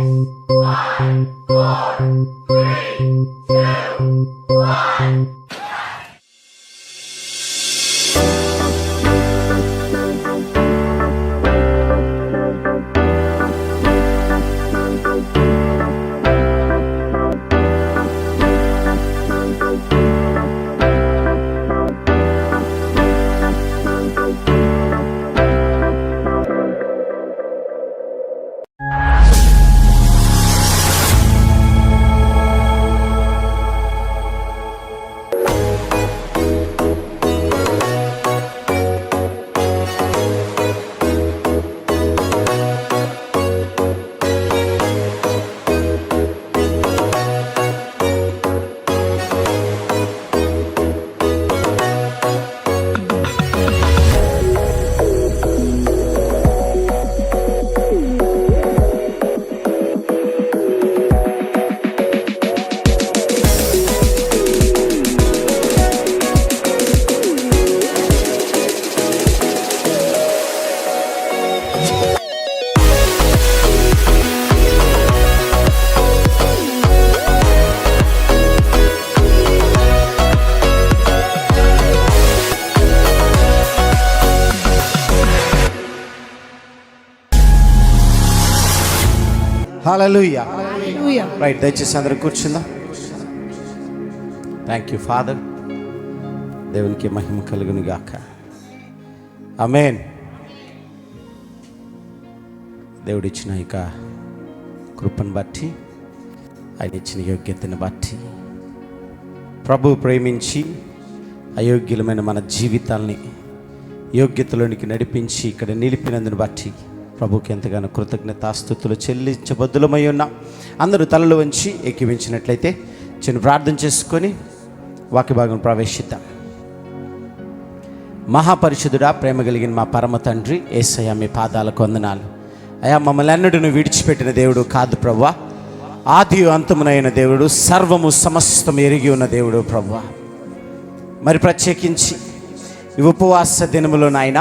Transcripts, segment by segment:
5, 4, 3, 2, 1. హల్లెలూయా. Right, దయచేసి అందరూ కూర్చుందాం. Thank you father. దేవునికి మహిమ కలుగును గాక. ఆమేన్. దేవుడిచ్చిన ఇక కృపను బట్టి, ఆయన ఇచ్చిన యోగ్యతను బట్టి, ప్రభు ప్రేమించి అయోగ్యులమైన మన జీవితాల్ని యోగ్యతలోనికి నడిపించి ఇక్కడ నిలిపినందును బట్టి ప్రభుకి ఎంతగానో కృతజ్ఞతాస్తుతులు చెల్లించబద్దులమై ఉన్నాం. అందరూ తలలు వంచి ఏకీవించినట్లయితే చిన్న ప్రార్థన చేసుకొని వాక్య భాగం ప్రవేశిద్దాం. మహాపరిశుద్ధుడా, ప్రేమ కలిగిన మా పరమ తండ్రి యేసయ్య, మీ పాదాలకు వందనాలు. అయా, మమ్మల్ని అన్నిటిని విడిచిపెట్టిన దేవుడు కాదు ప్రభువా, ఆది అంతమునైన దేవుడు, సర్వము సమస్తము ఎరిగి ఉన్న దేవుడు ప్రభువా. మరి ప్రత్యేకించి ఈ ఉపవాస దినములో నాయన,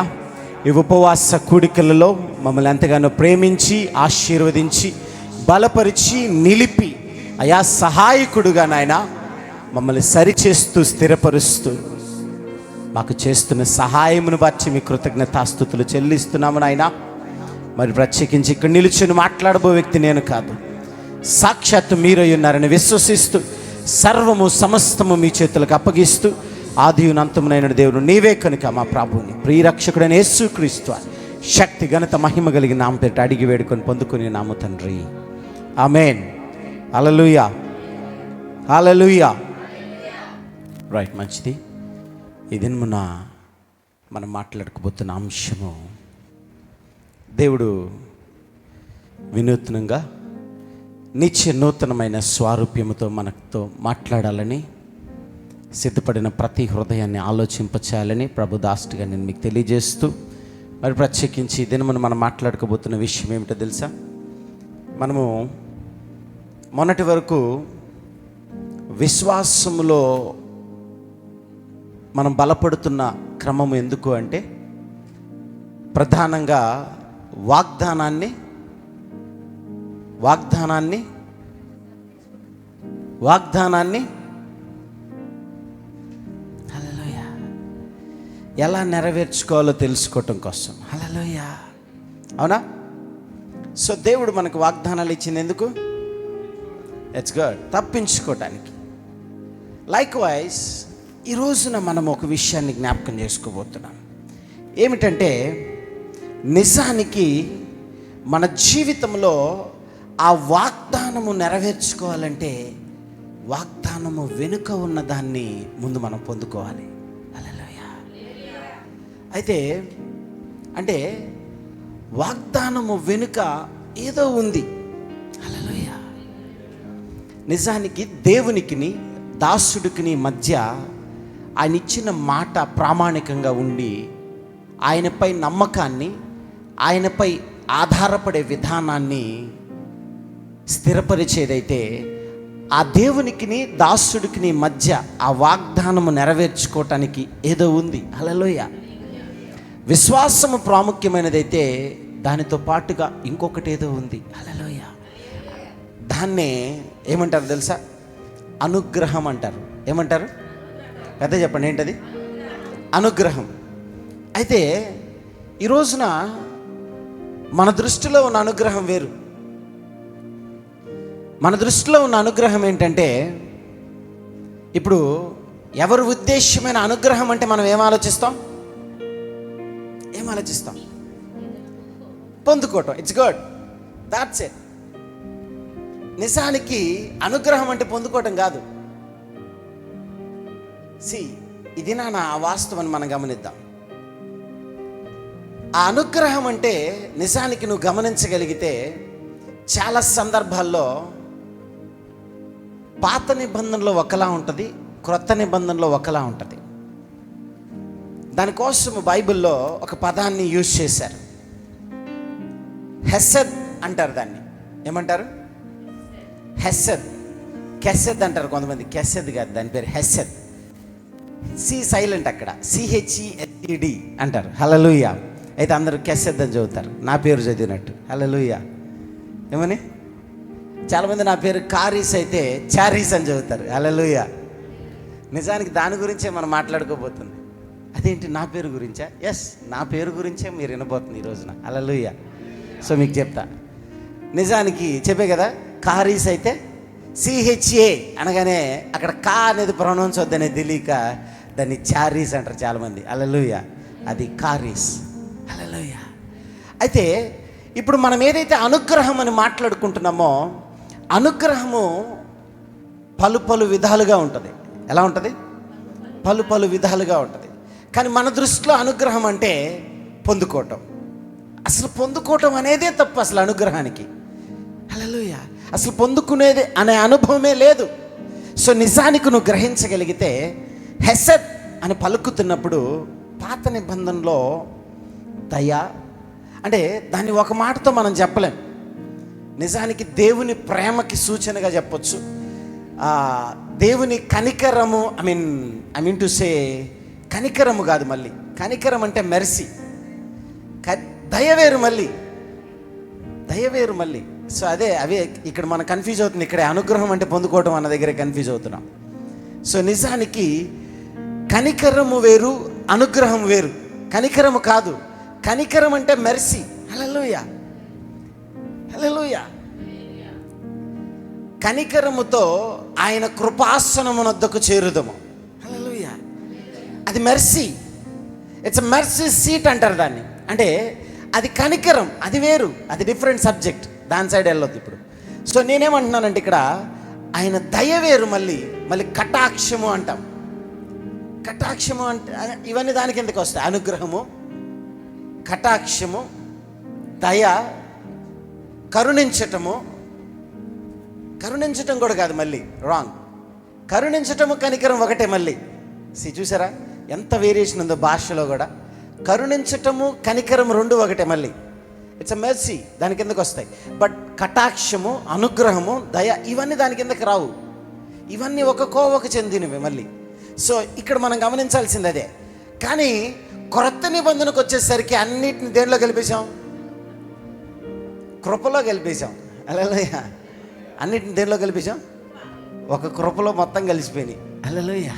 ఈ ఉపవాస కూడికలలో మమ్మల్ని ఎంతగానో ప్రేమించి ఆశీర్వదించి బలపరిచి నిలిపి అయా సహాయకుడుగా నాయన మమ్మల్ని సరిచేస్తూ స్థిరపరుస్తూ మాకు చేస్తున్న సహాయమును బట్టి మీ కృతజ్ఞతాస్తుతులు చెల్లిస్తున్నాము నాయన. మరి ప్రత్యేకించి ఇక్కడ నిలుచుని మాట్లాడబో వ్యక్తి నేను కాదు, సాక్షాత్తు మీరై ఉన్నారని విశ్వసిస్తూ సర్వము సమస్తము మీ చేతులకు అప్పగిస్తూ ఆదియునంతమునైన దేవుడు నీవే కనుక మా ప్రభువుని ప్రియరక్షకుడైన యేసుక్రీస్తు శక్తి ఘనత మహిమ కలిగిన నామ పేరిట అడిగి వేడుకొని పొందుకుని నామ తండ్రి, ఆమేన్. హల్లెలూయా, హల్లెలూయా. రైట్, మంచిది. ఈ దినమున మనం మాట్లాడుకోబోతున్న అంశము, దేవుడు వినూత్నంగా నిత్య నూతనమైన స్వారూప్యముతో మనతో మాట్లాడాలని సిద్ధపడిన ప్రతి హృదయాన్ని ఆలోచింపచేయాలని ప్రభు దాస్ట్గా నేను మీకు తెలియజేస్తూ, మరి ప్రత్యేకించి దినమును మనం మాట్లాడుకోబోతున్న విషయం ఏమిటో తెలుసా? మనము మొన్నటి వరకు విశ్వాసములో మనం బలపడుతున్న క్రమం ఎందుకు అంటే, ప్రధానంగా వాగ్దానాన్ని ఎలా నెరవేర్చుకోవాలో తెలుసుకోవటం కోసం. హల్లెలూయా, అవునా? సో దేవుడు మనకు వాగ్దానాలు ఇచ్చింది ఎందుకు? ఇట్స్ గుడ్, తప్పించుకోవటానికి. లైక్ వైజ్ ఈ రోజున మనం ఒక విషయాన్ని జ్ఞాపకం చేసుకోబోతున్నాం. ఏమిటంటే, నిజానికి మన జీవితంలో ఆ వాగ్దానము నెరవేర్చుకోవాలంటే వాగ్దానము వెనుక ఉన్న దాన్ని ముందు మనం పొందుకోవాలి. అయితే అంటే వాగ్దానము వెనుక ఏదో ఉంది. హల్లెలూయా. నిజానికి దేవునికిని దాసుడికిని మధ్య ఆయన ఇచ్చిన మాట ప్రామాణికంగా ఉండి ఆయనపై నమ్మకాన్ని, ఆయనపై ఆధారపడే విధానాన్ని స్థిరపరిచేదైతే, ఆ దేవునికిని దాసుడికిని మధ్య ఆ వాగ్దానము నెరవేర్చుకోవటానికి ఏదో ఉంది. హల్లెలూయా. విశ్వాసము ప్రాముఖ్యమైనదైతే దానితో పాటుగా ఇంకొకటి ఏదో ఉంది. హల్లెలూయా. దాన్నే ఏమంటారు తెలుసా? అనుగ్రహం అంటారు. ఏమంటారు? పెద్ద చెప్పండి, ఏంటది? అనుగ్రహం. అయితే ఈ రోజున మన దృష్టిలో ఉన్న అనుగ్రహం వేరు. మన దృష్టిలో ఉన్న అనుగ్రహం ఏంటంటే, ఇప్పుడు ఎవరి ఉద్దేశ్యమైన అనుగ్రహం అంటే మనం ఏం ఆలోచిస్తాం? పొందుకోవటం. It's good, that's it. నిజానికి అనుగ్రహం అంటే పొందుకోవటం కాదు. ఇది నా వాస్తవాన్ని మనం గమనిద్దాం. ఆ అనుగ్రహం అంటే నిజానికి నువ్వు గమనించగలిగితే చాలా సందర్భాల్లో పాత నిబంధనలో ఒకలా ఉంటుంది, క్రొత్త నిబంధనలో ఒకలా ఉంటుంది. దానికోసం బైబిల్లో ఒక పదాన్ని యూజ్ చేశారు. హెసెద్ అంటారు దాన్ని. ఏమంటారు? హెసెద్. కెసెద్ అంటారు కొంతమంది. కెసెద్ కాదు, దాని పేరు హెసెద్. సి సైలెంట్ అక్కడ, CHESED అంటారు. హల్లెలూయా. అయితే అందరూ కెసెద్ అని చదువుతారు, నా పేరు చదివినట్టు. హల్లెలూయా. ఏమని? చాలామంది నా పేరు కారీస్ అయితే చారీస్ అని చదువుతారు. హల్లెలూయా. నిజానికి దాని గురించే మనం మాట్లాడుకోబోతుంది. అదేంటి, నా పేరు గురించా? ఎస్, నా పేరు గురించే మీరు వినబోతుంది ఈ రోజున. హల్లెలూయా. సో మీకు చెప్తా. నిజానికి చెప్పే కదా, కారీస్ అయితే CHA అనగానే అక్కడ కా అనేది ప్రొనౌన్స్ వద్దనే తెలియక దాన్ని చారీస్ అంటారు చాలామంది. హల్లెలూయా. అది కారీస్. హల్లెలూయా. అయితే ఇప్పుడు మనం ఏదైతే అనుగ్రహం అని మాట్లాడుకుంటున్నామో, అనుగ్రహము పలు విధాలుగా ఉంటుంది. ఎలా ఉంటుంది? పలు విధాలుగా ఉంటుంది. కానీ మన దృష్టిలో అనుగ్రహం అంటే పొందుకోవటం. అసలు పొందుకోవటం అనేదే తప్పు అసలు అనుగ్రహానికి. హల్లెలూయా. అసలు పొందుకునేది అనే అనుభవమే లేదు. సో నిజానికి నువ్వు గ్రహించగలిగితే హెసెద్ అని పలుకుతున్నప్పుడు పాత నిబంధనలో దయ అంటే దాన్ని ఒక మాటతో మనం చెప్పలేం. నిజానికి దేవుని ప్రేమకి సూచనగా చెప్పొచ్చు. దేవుని కనికరము, ఐ మీన్ టు సే కనికరము కాదు, మళ్ళీ కనికరం అంటే మెర్సీ. దయవేరు మళ్ళీ. సో అవే ఇక్కడ మనం కన్ఫ్యూజ్ అవుతుంది. ఇక్కడ అనుగ్రహం అంటే పొందుకోవటం అన్న దగ్గర కన్ఫ్యూజ్ అవుతున్నాం. సో నిజానికి కనికరము వేరు, అనుగ్రహం వేరు. కనికరము కాదు, కనికరం అంటే మెర్సీ. హల్లెలూయా. కనికరముతో ఆయన కృపాసనమునొద్దకు చేరుదము. హల్లెలూయా. అది mercy. It's a mercy seat అంటారు దాన్ని. అంటే అది కనికరం, అది వేరు, అది డిఫరెంట్ సబ్జెక్ట్. దాని సైడ్ వెళ్ళొద్దు ఇప్పుడు. సో నేనేమంటున్నానంటే ఇక్కడ ఆయన దయ వేరు, మళ్ళీ కటాక్షము అంటాం. కటాక్షము అంటే ఇవన్నీ దానికి ఎందుకు వస్తాయి? అనుగ్రహము, కటాక్షము, దయ, కరుణించటము కూడా కాదు, మళ్ళీ రాంగ్. కరుణించటము కనికరం ఒకటే మళ్ళీ. చూసారా ఎంత వేరియేషన్ ఉందో భాషలో కూడా. కరుణించటము కనికరం రెండు ఒకటే మళ్ళీ. ఇట్స్ అ మెర్సీ, దాని కిందకు వస్తాయి. బట్ కటాక్షము, అనుగ్రహము, దయ ఇవన్నీ దాని కిందకి రావు. ఇవన్నీ ఒక కోవకు చెందినవి మళ్ళీ. సో ఇక్కడ మనం గమనించాల్సింది అదే. కానీ క్రొత్త నిబంధనకు వచ్చేసరికి అన్నిటిని దేనిలో కలిపేశాం? కృపలో కలిపేశాం. హల్లెలూయా. అన్నిటిని దేనిలో కలిపేశాం? ఒక కృపలో మొత్తం కలిసిపోయినాయి. హల్లెలూయా.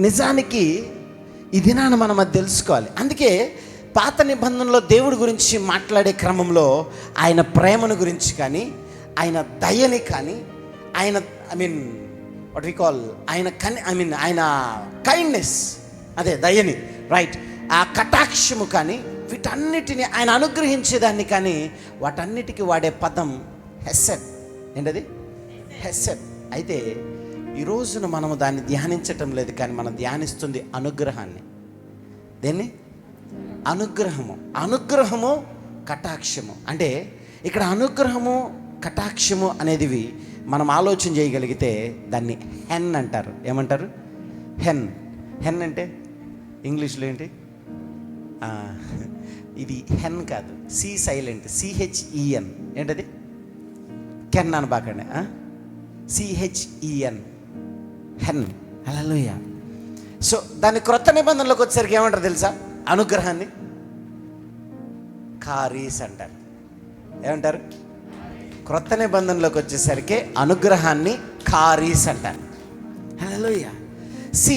నిజానికి ఈ దినాన్ని మనం అది తెలుసుకోవాలి. అందుకే పాత నిబంధనలో దేవుడి గురించి మాట్లాడే క్రమంలో ఆయన ప్రేమను గురించి కానీ, ఆయన దయని కానీ, ఆయన వాట్ వి కాల్ ఆయన కైండ్నెస్, అదే దయని, రైట్, ఆ కటాక్షము కానీ, వీటన్నిటిని ఆయన అనుగ్రహించేదాన్ని కానీ వాటన్నిటికీ వాడే పదం హెసెద్. ఏంటది? హెసెద్. అయితే ఈ రోజున మనము దాన్ని ధ్యానించటం లేదు, కానీ మనం ధ్యానిస్తుంది అనుగ్రహాన్ని. దేన్ని? అనుగ్రహము కటాక్షము. అంటే ఇక్కడ అనుగ్రహము కటాక్షము అనేదివి మనం ఆలోచన చేయగలిగితే దాన్ని హెన్ అంటారు. ఏమంటారు? హెన్ అంటే ఇంగ్లీష్లో ఏంటి? ఇది హెన్ కాదు, సి సైలెంట్, CHEN. ఏంటది? కెన్ అని బాకండి, CHEN, హెన్. హల్లెలూయా. సో దాని క్రొత్త నిబంధనలోకి వచ్చేసరికి ఏమంటారు తెలుసా? అనుగ్రహాన్ని కారీస్ అంటారు. ఏమంటారు? క్రొత్త నిబంధనలోకి వచ్చేసరికి అనుగ్రహాన్ని కారీస్ అంటారు. హల్లెలూయా. సి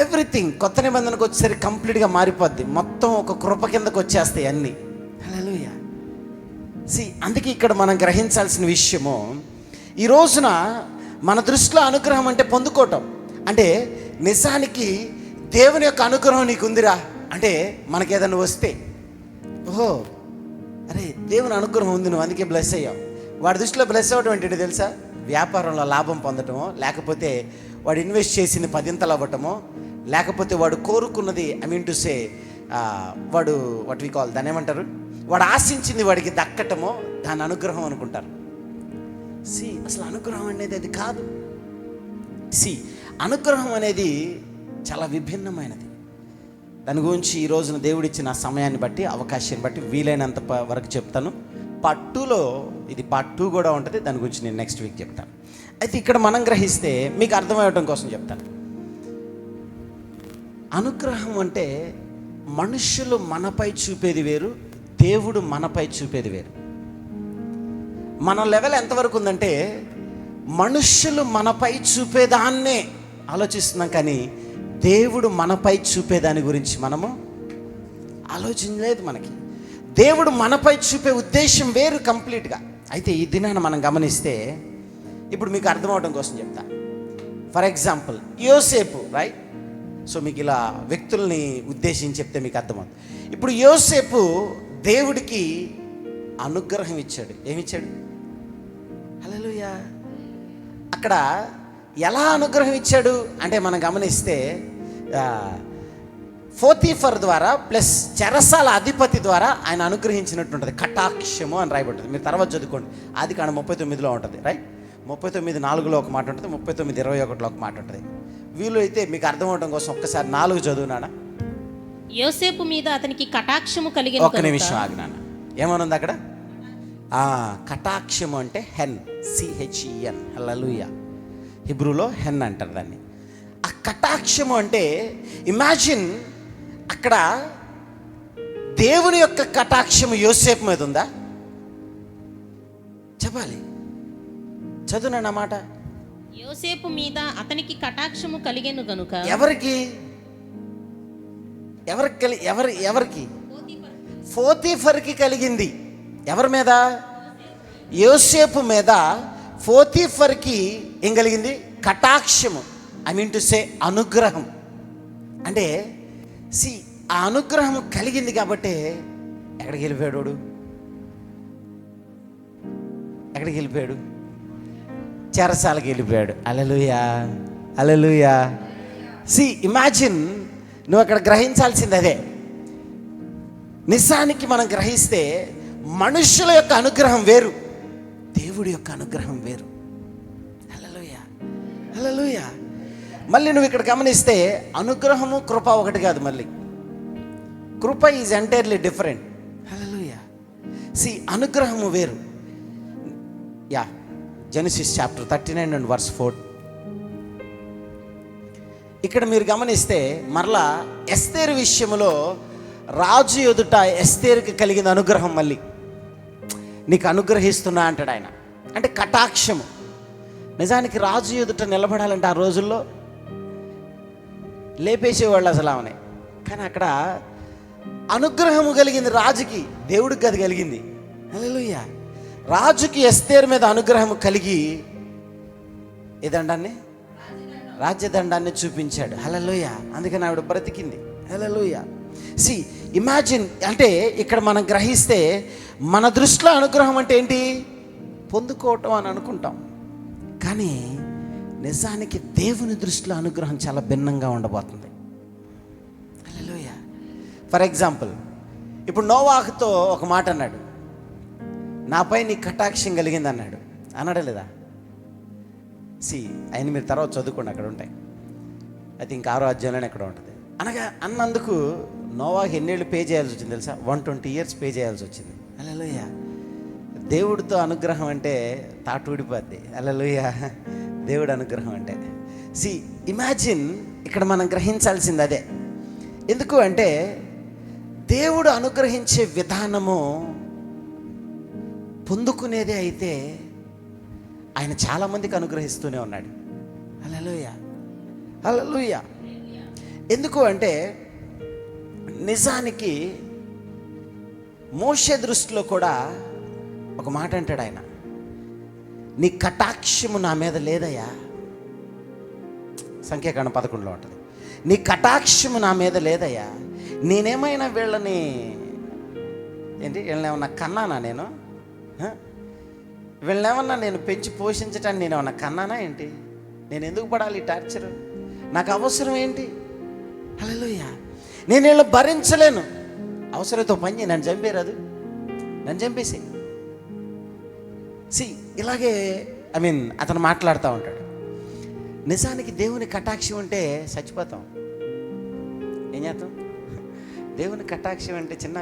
ఎవ్రీథింగ్ కొత్త నిబంధనకు వచ్చేసరికి కంప్లీట్గా మారిపోద్ది. మొత్తం ఒక కృప కిందకు వచ్చేస్తాయి అన్నీ. హల్లెలూయా. సి అందుకే ఇక్కడ మనం గ్రహించాల్సిన విషయము, ఈ రోజున మన దృష్టిలో అనుగ్రహం అంటే పొందుకోవటం. అంటే నిజానికి దేవుని యొక్క అనుగ్రహం నీకు ఉందిరా అంటే మనకి ఏదైనా వస్తే, ఓహో అరే దేవుని అనుగ్రహం ఉంది, నువ్వు అందుకే బ్లెస్ అయ్యావు. వాడి దృష్టిలో బ్లెస్ అవ్వడం ఏంటంటే తెలుసా? వ్యాపారంలో లాభం పొందటమో, లేకపోతే వాడు ఇన్వెస్ట్ చేసింది 10 అవ్వటమో, లేకపోతే వాడు కోరుకున్నది వాడు వాట్ వి కాల్ దాన్ని ఏమంటారు, వాడు ఆశించింది వాడికి దక్కటమో దాని అనుగ్రహం అనుకుంటారు. అసలు అనుగ్రహం అనేది అది కాదు. అనుగ్రహం అనేది చాలా విభిన్నమైనది. దాని గురించి ఈ రోజున దేవుడిచ్చిన సమయాన్ని బట్టి, అవకాశాన్ని బట్టి వీలైనంత వరకు చెప్తాను. పార్ట్ 2లో ఇది పార్ట్ 2 కూడా ఉంటుంది. దాని గురించి నేను నెక్స్ట్ వీక్ చెప్తాను. అయితే ఇక్కడ మనం గ్రహిస్తే మీకు అర్థమవటం కోసం చెప్తాను. అనుగ్రహం అంటే మనుషులు మనపై చూపేది వేరు, దేవుడు మనపై చూపేది వేరు. మన లెవెల్ ఎంతవరకు ఉందంటే మనుషులు మనపై చూపేదాన్నే ఆలోచిస్తున్నాం, కానీ దేవుడు మనపై చూపేదాని గురించి మనము ఆలోచించలేదు. మనకి దేవుడు మనపై చూపే ఉద్దేశం వేరు కంప్లీట్గా. అయితే ఈ దినాన్ని మనం గమనిస్తే ఇప్పుడు మీకు అర్థమవడం కోసం చెప్తా. ఫర్ ఎగ్జాంపుల్ యోసేపు, రైట్? సో మీకు ఇలా వ్యక్తుల్ని ఉద్దేశించి చెప్తే మీకు అర్థమవుతుంది. ఇప్పుడు యోసేపు దేవుడికి అనుగ్రహం ఇచ్చాడు. ఏమిచ్చాడు? హల్లెలూయా. అక్కడ ఎలా అనుగ్రహం ఇచ్చాడు అంటే మనం గమనిస్తే పోతీఫర్ ద్వారా ప్లస్ చెరసాల అధిపతి ద్వారా ఆయన అనుగ్రహించినట్టుంటుంది. కటాక్షము అని రాయబడుతుంది. మీరు తర్వాత చదువుకోండి. ఆదికాండం 39లో ఉంటుంది, రైట్? 39:4లో ఒక మాట ఉంటుంది, 39:21లో ఒక మాట ఉంటుంది. వీళ్ళు అయితే మీకు అర్థం అవడం కోసం ఒక్కసారి 4 చదువునానా. యోసేపు మీద అతనికి కటాక్షము కలిగిన. ఒక్క నిమిషం ఆగినానా. ఏమనుంది అక్కడ? కటాక్షము అంటే హెన్, CHEN. హల్లెలూయా. హిబ్రూలో హెన్ అంటారు దాన్ని. ఆ కటాక్షము అంటే ఇమాజిన్, అక్కడ దేవుని యొక్క కటాక్షము యోసేపు మీద ఉందా? చెప్పాలి, చదువునా మాట. యోసేపు మీద అతనికి కటాక్షము కలిగెను గనుక. ఎవరికి? పోతీఫర్కి కలిగింది. ఎవరి మీద? యోసేపు మీద. పోతీఫర్కి ఏం కలిగింది? కటాక్షము. అనుగ్రహం. అంటే ఆ అనుగ్రహం కలిగింది కాబట్టి ఎక్కడికి వెళ్ళిపోయాడు? ఎక్కడికి వెళ్ళిపోయాడు? చెరసాలకి వెళ్ళిపోయాడు. హల్లెలూయా, హల్లెలూయా. ఇమాజిన్, నువ్వు అక్కడ గ్రహించాల్సింది అదే. నిజానికి మనం గ్రహిస్తే మనుషుల యొక్క అనుగ్రహం వేరు, దేవుడి యొక్క అనుగ్రహం వేరు. హల్లెలూయా, హల్లెలూయా. మళ్ళీ నువ్వు ఇక్కడ గమనిస్తే అనుగ్రహము కృప ఒకటి కాదు. మళ్ళీ కృప ఈజ్ ఎంటైర్లీ డిఫరెంట్. హల్లెలూయా. అనుగ్రహము వేరు. Genesis chapter 39 and verse 4. ఇక్కడ మీరు గమనిస్తే మరలా ఎస్తేరు విషయంలో రాజు ఎదుట ఎస్తేరుకి కలిగిన అనుగ్రహం మళ్ళీ నీకు అనుగ్రహిస్తున్నా అంటాడు ఆయన. అంటే కటాక్షము. నిజానికి రాజు ఎదుట నిలబడాలంటే ఆ రోజుల్లో లేపేసేవాళ్ళు అసలు ఆమెనే. కానీ అక్కడ అనుగ్రహము కలిగింది రాజుకి, దేవుడికి అది కలిగింది. హల్లెలూయా. రాజుకి ఎస్తేరు మీద అనుగ్రహం కలిగి ఏ దండాన్ని? రాజ్యదండాన్ని చూపించాడు. హల్లెలూయా. అందుకని ఆవిడ బ్రతికింది. హల్లెలూయా. ఇమాజిన్, అంటే ఇక్కడ మనం గ్రహిస్తే మన దృష్టిలో అనుగ్రహం అంటే ఏంటి? పొందుకోవటం అని అనుకుంటాం, కానీ నిజానికి దేవుని దృష్టిలో అనుగ్రహం చాలా భిన్నంగా ఉండబోతుంది. హల్లెలూయా. ఫర్ ఎగ్జాంపుల్, ఇప్పుడు నోవాహుతో ఒక మాట అన్నాడు, నాపై నీ కటాక్షం కలిగింది అన్నాడు. అన్నాడా లేదా? ఆయన మీరు తర్వాత చదువుకోండి, అక్కడ ఉంటాయి. అయితే ఇంకా 6వ అధ్యాయంలోనే ఎక్కడ ఉంటుంది. అనగా అన్నందుకు నోవాహు ఎన్నేళ్ళు పే చేయాల్సి వచ్చింది తెలుసా? 120 years పే చేయాల్సి వచ్చింది. హల్లెలూయా. దేవుడితో అనుగ్రహం అంటే తాటూడిపోద్ది. హల్లెలూయా. దేవుడు అనుగ్రహం అంటే ఇమాజిన్, ఇక్కడ మనం గ్రహించాల్సింది అదే. ఎందుకు అంటే దేవుడు అనుగ్రహించే విధానము పొందుకునేదే అయితే ఆయన చాలామందికి అనుగ్రహిస్తూనే ఉన్నాడు. హల్లెలూయా, హల్లెలూయా. ఎందుకు అంటే నిజానికి మోషే దృష్టిలో కూడా ఒక మాట అంటాడు ఆయన, నీ కటాక్షము నా మీద లేదయ్యా. సంఖ్యాకాండం 11లో ఉంటుంది, నీ కటాక్షము నా మీద లేదయ్యా. నేనేమైనా వీళ్ళని వీళ్ళనేమన్నా కన్నానా? వీళ్ళనేమన్నా నేను పెంచి పోషించటానికి నేనేమన్నా కన్నానా ఏంటి? నేను ఎందుకు పడాలి ఈ టార్చర్? నాకు అవసరం ఏంటి? హల్లెలూయా. నేను వీళ్ళు భరించలేను. అవసరంతో పని చేయి, నన్ను చంపేరాదు, నన్ను చంపేసి. ఇలాగే అతను మాట్లాడుతూ ఉంటాడు. నిజానికి దేవుని కటాక్షం అంటే చచ్చిపోతాం. ఏం చేస్తాం? దేవుని కటాక్షం అంటే చిన్న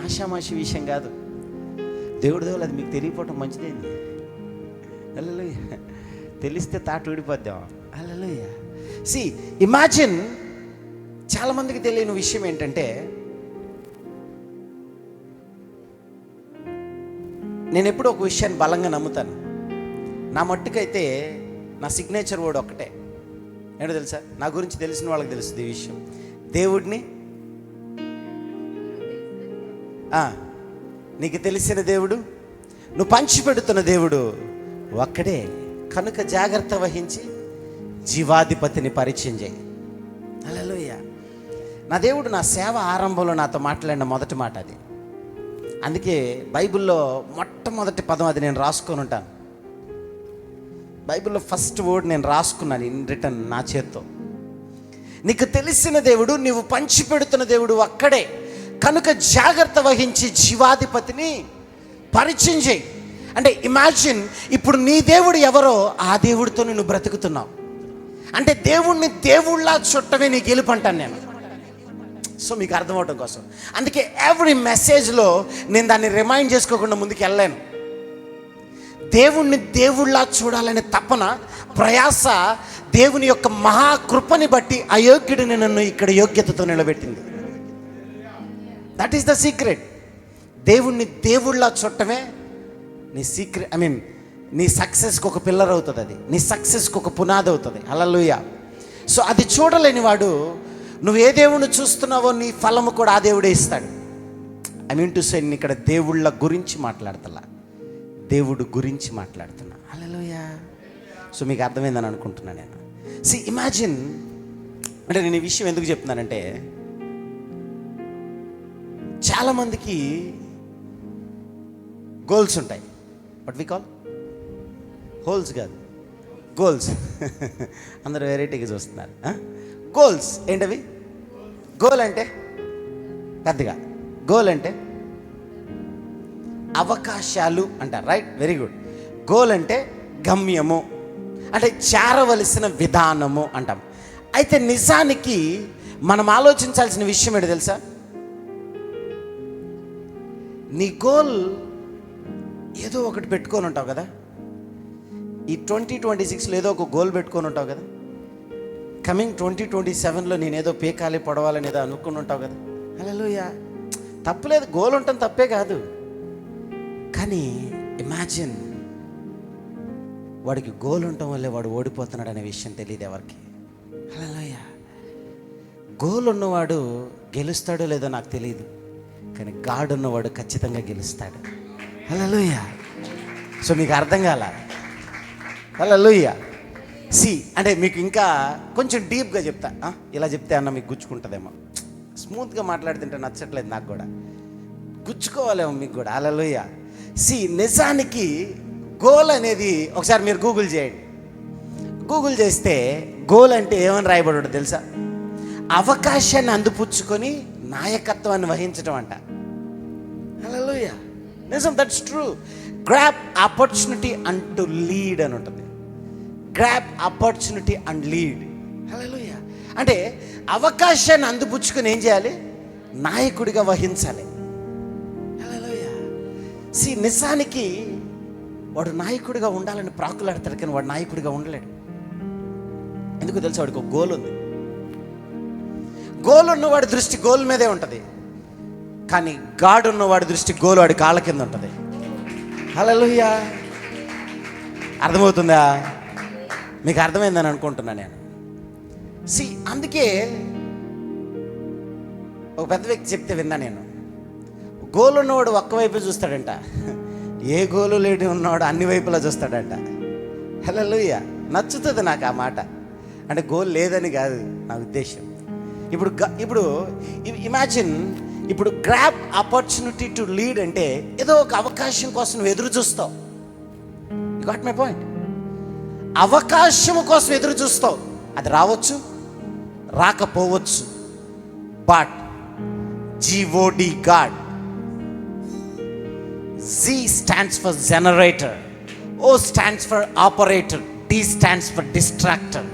ఆషామాషి విషయం కాదు. దేవుడి దేవుడు అది మీకు తెలియపోవటం మంచిదేంది. హల్లెలూయా. తెలిస్తే తాటు ఊడిపోద్దాం. హల్లెలూయా. ఇమాజిన్, చాలామందికి తెలియని విషయం ఏంటంటే, నేను ఎప్పుడూ ఒక విషయాన్ని బలంగా నమ్ముతాను. నా మట్టుకైతే నా సిగ్నేచర్ వర్డ్ ఒక్కటే. ఏంటో తెలుసా? నా గురించి తెలిసిన వాళ్ళకి తెలుస్తుంది ఈ విషయం. దేవుడిని నీకు తెలిసిన దేవుడు, నువ్వు పంచిపెడుతున్న దేవుడు ఒక్కడే కనుక జాగ్రత్త వహించి జీవాధిపతిని పరిచయం చేయి. హల్లెలూయా. నా దేవుడు నా సేవ ఆరంభంలో నాతో మాట్లాడిన మొదటి మాట అది. అందుకే బైబిల్లో మొట్టమొదటి పదం అది నేను రాసుకొని ఉంటాను. బైబిల్లో ఫస్ట్ వర్డ్ నేను రాసుకున్నాను ఇన్ రిటర్న్ నా చేత్తో. నీకు తెలిసిన దేవుడు, నీవు పంచిపెడుతున్న దేవుడు ఒక్కడే కనుక జాగ్రత్త వహించి జీవాధిపతిని పరిచయం చేయి. అంటే ఇమాజిన్, ఇప్పుడు నీ దేవుడు ఎవరో ఆ దేవుడితో నువ్వు బ్రతుకుతున్నావు. అంటే దేవుణ్ణి దేవుళ్ళలా చుట్టమే నీ గెలుపు అంటాను నేను. సో మీకు అర్థం అవడం కోసం అందుకే ఎవ్రీ మెసేజ్లో నేను దాన్ని రిమైండ్ చేసుకోకుండా ముందుకు వెళ్ళలేను. దేవుణ్ణి దేవుళ్ళలా చూడాలనే తపన, ప్రయాస దేవుని యొక్క మహాకృపని బట్టి అయోగ్యుడిని నన్ను ఇక్కడ యోగ్యతతో నిలబెట్టింది. That is the secret. దేవుణ్ణి దేవుళ్ళలా చూడటమే నీ సీక్రెట్. నీ సక్సెస్కి ఒక పిల్లర్ అవుతుంది, అది నీ సక్సెస్కి ఒక పునాది అవుతుంది. హల్లెలూయా. సో అది చూడలేని వాడు, నువ్వు ఏ దేవుణ్ణి చూస్తున్నావో నీ ఫలము కూడా ఆ దేవుడే ఇస్తాడు. టు సే, నేను ఇక్కడ దేవుళ్ళ గురించి మాట్లాడుతున్నా, దేవుడు గురించి మాట్లాడుతున్నా. హల్లెలూయా. సో మీకు అర్థమైందని అనుకుంటున్నాను నేను. ఇమాజిన్, అంటే నేను ఈ విషయం ఎందుకు చెప్తున్నానంటే, చాలామందికి గోల్స్ ఉంటాయి. వాట్ వి కాల్ హోల్స్ కాదు, గోల్స్. అందరూ వెరైటీగా చూస్తున్నారు. గోల్స్ ఏంటవి? గోల్ అంటే పెద్దగా, గోల్ అంటే అవకాశాలు అంటారు, రైట్? Very good. గోల్ అంటే గమ్యము, అంటే చేరవలసిన విధానము అంటాం. అయితే నిజానికి మనం ఆలోచించాల్సిన విషయం ఏంటో తెలుసా? నీ గోల్ ఏదో ఒకటి పెట్టుకొని ఉంటావు కదా. ఈ 2026లో ఏదో ఒక గోల్ పెట్టుకొని ఉంటావు కదా. కమింగ్ 2027లో నేనేదో పీకాలి పొడవాలని ఏదో అనుకుని ఉంటావు కదా. హల్లెలూయా. తప్పులేదు, గోల్ ఉండటం తప్పే కాదు. కానీ ఇమాజిన్, వాడికి గోల్ ఉండటం వల్లే వాడు ఓడిపోతున్నాడు అనే విషయం తెలియదు ఎవరికి. హల్లెలూయా. గోల్ ఉన్నవాడు గెలుస్తాడో లేదో నాకు తెలియదు, కానీ గాడ్ ఉన్నవాడు ఖచ్చితంగా గెలుస్తాడు. హల్లెలూయా. సో మీకు అర్థం కాల? హల్లెలూయా. అంటే మీకు ఇంకా కొంచెం డీప్గా చెప్తా. ఇలా చెప్తే అన్న మీకు గుచ్చుకుంటుందేమో. స్మూత్గా మాట్లాడుతుంటే నచ్చట్లేదు నాకు కూడా, గుచ్చుకోవాలేమో మీకు కూడా. హల్లెలూయా. నిజానికి గోల్ అనేది ఒకసారి మీరు గూగుల్ చేయండి. గూగుల్ చేస్తే గోల్ అంటే ఏమని రాయబడి ఉంటుంది తెలుసా? అవకాశాన్ని అందిపుచ్చుకొని నాయకత్వాన్ని వహించడం అంట. హల్లెలూయా. నిజం, that's true. Grab opportunity and to lead అని ఉంటుంది. Grab opportunity and lead. Hallelujah. అంటే అవకాశాన్ని అందిపుచ్చుకొని ఏం చేయాలి? నాయకుడిగా వహించాలి. హల్లెలూయా. నిజానికి వాడు నాయకుడిగా ఉండాలని ప్రాకులాడతాడు, కానీ వాడు నాయకుడిగా ఉండలేడు. ఎందుకు తెలుసా? వాడికి ఒక గోల్ ఉంది. గోల్ ఉన్నవాడి దృష్టి గోల్ మీదే ఉంటుంది, కానీ గాడ్ ఉన్నవాడి దృష్టి గోల్ వాడి కాళ్ళ కింద ఉంటుంది. హల్లెలూయా. అర్థమవుతుందా? మీకు అర్థమైందని అనుకుంటున్నా నేను. అందుకే ఒక పెద్ద వ్యక్తి చెప్తే విన్నా నేను, గోల్ ఉన్నవాడు ఒక్కవైపు చూస్తాడంట, ఏ గోలు లేని ఉన్నవాడు అన్ని వైపులా చూస్తాడంట. హల్లెలూయా. నచ్చుతుంది నాకు ఆ మాట. అంటే గోల్ లేదని కాదు నా ఉద్దేశం. ఇప్పుడు ఇమాజిన్, ఇప్పుడు గ్రాబ్ ఆపర్చునిటీ టు లీడ్ అంటే ఏదో ఒక అవకాశం కోసం నువ్వు ఎదురు చూస్తావు. You got my point. అవకాశం కోసం ఎదురు చూస్తావు. అది రావచ్చు, రాకపోవచ్చు. But GOD, God. Z stands for generator, O stands for operator, D stands for distractor.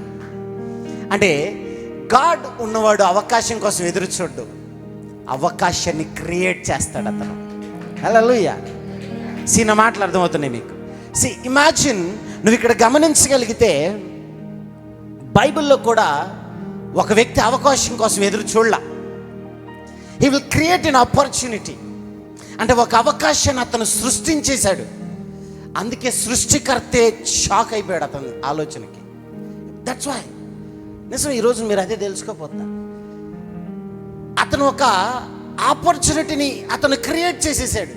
అంటే గాడ్ ఉన్నవాడు అవకాశం కోసం ఎదురు చూడ్డు, అవకాశాన్ని క్రియేట్ చేస్తాడు అతను. హల్లెలూయా. నా మాటలు అర్థమవుతున్నాయి మీకు? ఇమాజిన్, నువ్వు ఇక్కడ గమనించగలిగితే బైబిల్లో కూడా ఒక వ్యక్తి అవకాశం కోసం ఎదురు చూడలా. He will create an opportunity. అంటే ఒక అవకాశాన్ని అతను సృష్టించేశాడు. అందుకే సృష్టికర్తే షాక్ అయిపోయాడు అతని ఆలోచనకి. దట్స్ వై నిజం ఈరోజు మీరు అదే తెలుసుకోపోతున్నారు. అతను ఒక ఆపర్చునిటీని అతను క్రియేట్ చేసేసాడు.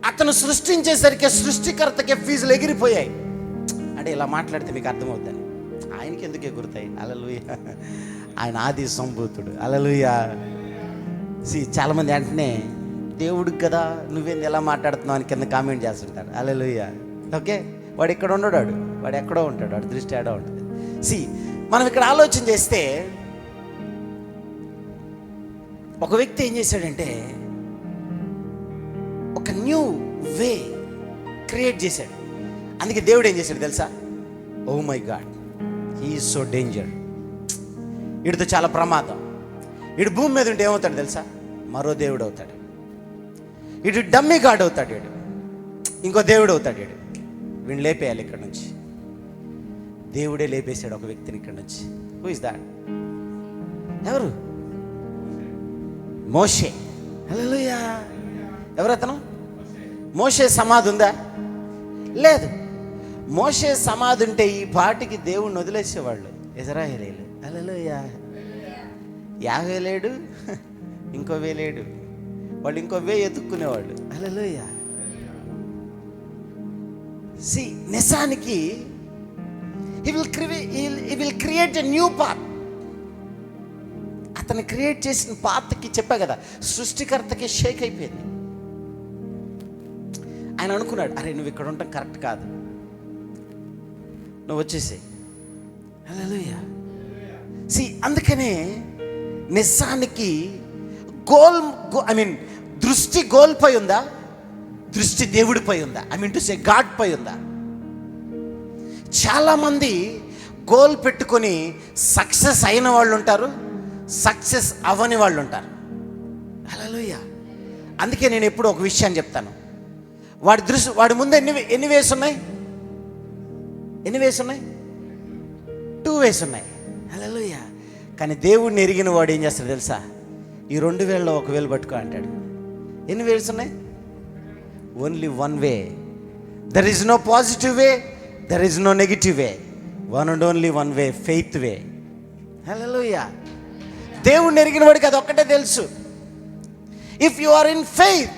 అతను సృష్టించేసరికి సృష్టికర్తకి ఫీజులు ఎగిరిపోయాయి. అంటే ఇలా మాట్లాడితే మీకు అర్థమవుతుంది. ఆయనకి ఎందుకు ఎగురుతాయి? హల్లెలూయా. ఆయన ఆది సంభూతుడు. హల్లెలూయా. చాలామంది వెంటనే దేవుడికి కదా నువ్వేంది ఎలా మాట్లాడుతున్నావు అని కింద కామెంట్ చేస్తుంటారు. హల్లెలూయా. ఓకే, వాడు ఇక్కడ ఉండడు, వాడు ఎక్కడో ఉంటాడు, వాడి దృష్టి ఏడో ఉంటుంది. మనం ఇక్కడ ఆలోచన చేస్తే ఒక వ్యక్తి ఏం చేశాడంటే ఒక న్యూ వే క్రియేట్ చేశాడు. అందుకే దేవుడు ఏం చేశాడు తెలుసా? Oh my God, he is so danger. వీడితో చాలా ప్రమాదం. వీడు భూమి మీద ఉంటే ఏమవుతాడు తెలుసా? మరో దేవుడు అవుతాడు. వీడు డమ్మీ గాడ్ అవుతాడు. వీడు ఇంకో దేవుడు అవుతాడు. వీడిని లేపేయాలి ఇక్కడ నుంచి. దేవుడే లేపేశాడు ఒక వ్యక్తిని ఇక్కడ నుంచి. Who is that? ఎవరు? మోషే. హల్లెలూయా. ఎవరు అతను? మోషే సమాధి ఉందా? లేదు. మోషే సమాధి ఉంటే ఈ పాటికి దేవుణ్ణి వదిలేసేవాళ్ళు ఇశ్రాయేలీయులు. హల్లెలూయా. యాభై లేడు, ఇంకో వేలేడు, వాళ్ళు ఇంకో వే ఎత్తుక్కునేవాళ్ళు. హల్లెలూయా. నిజానికి he will create a new path. అతను క్రియేట్ చేసిన పాత్కి చెప్పా కదా, సృష్టికర్తకి షేక్ అయిపోయింది. ఆయన అనుకున్నాడు, అరే నువ్వు ఇక్కడ ఉండటం కరెక్ట్ కాదు, నువ్వు వచ్చేసేయ్. హల్లెలూయా. అందుకనే నిజానికి దృష్టి గోల్పై ఉందా? దృష్టి దేవుడిపై ఉందా? గాడ్ పై ఉందా? చాలామంది గోల్ పెట్టుకొని సక్సెస్ అయిన వాళ్ళు ఉంటారు, సక్సెస్ అవ్వని వాళ్ళు ఉంటారు. హల్లెలూయా. అందుకే నేను ఎప్పుడు ఒక విషయాన్ని చెప్తాను. వాడి ముందు ఎన్ని వేస్ ఉన్నాయి? 2 వేస్ ఉన్నాయి. హల్లెలూయా. కానీ దేవుడిని ఎరిగిన వాడు ఏం చేస్తాడు తెలుసా? ఈ 2 వేలలో 1 వేలు పట్టుకో అంటాడు. ఎన్ని వేస్ ఉన్నాయి? Only 1 way. There is no positive way, there is no negative way. One and only 1 way, faith way. Hallelujah. దేవుడిని ఎరిగిన వాడికి అది ఒక్కటే తెలుసు. If you are in faith,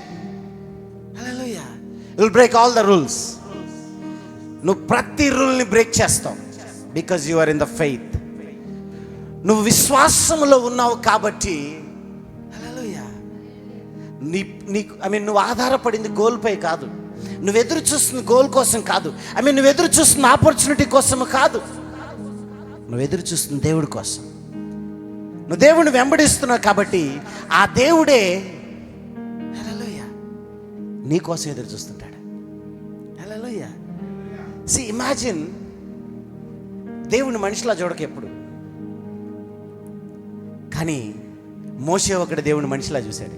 hallelujah, you will break all the rules. నువ్వు ప్రతి రూల్ని break చేస్తావు. Because you are in the faith. నువ్వు విశ్వాసంలో ఉన్నావు కాబట్టి, హల్లెలూయా, నువ్వు ఆధారపడింది గోల్పై కాదు. నువ్వు ఎదురు చూస్తున్న గోల్ కోసం కాదు. నువ్వు ఎదురు చూస్తున్న ఆపర్చునిటీ కోసం కాదు. నువ్వు ఎదురు చూస్తున్న దేవుడి కోసం. నువ్వు దేవుడిని వెంబడిస్తున్నావు కాబట్టి ఆ దేవుడే, హల్లెలూయా, నీ కోసం ఎదురు చూస్తుంటాడు. హల్లెలూయా. ఇమాజిన్, దేవుని మనిషిలా చూడక ఎప్పుడు. కానీ మోషే ఒకటి దేవుని మనిషిలా చూశాడు.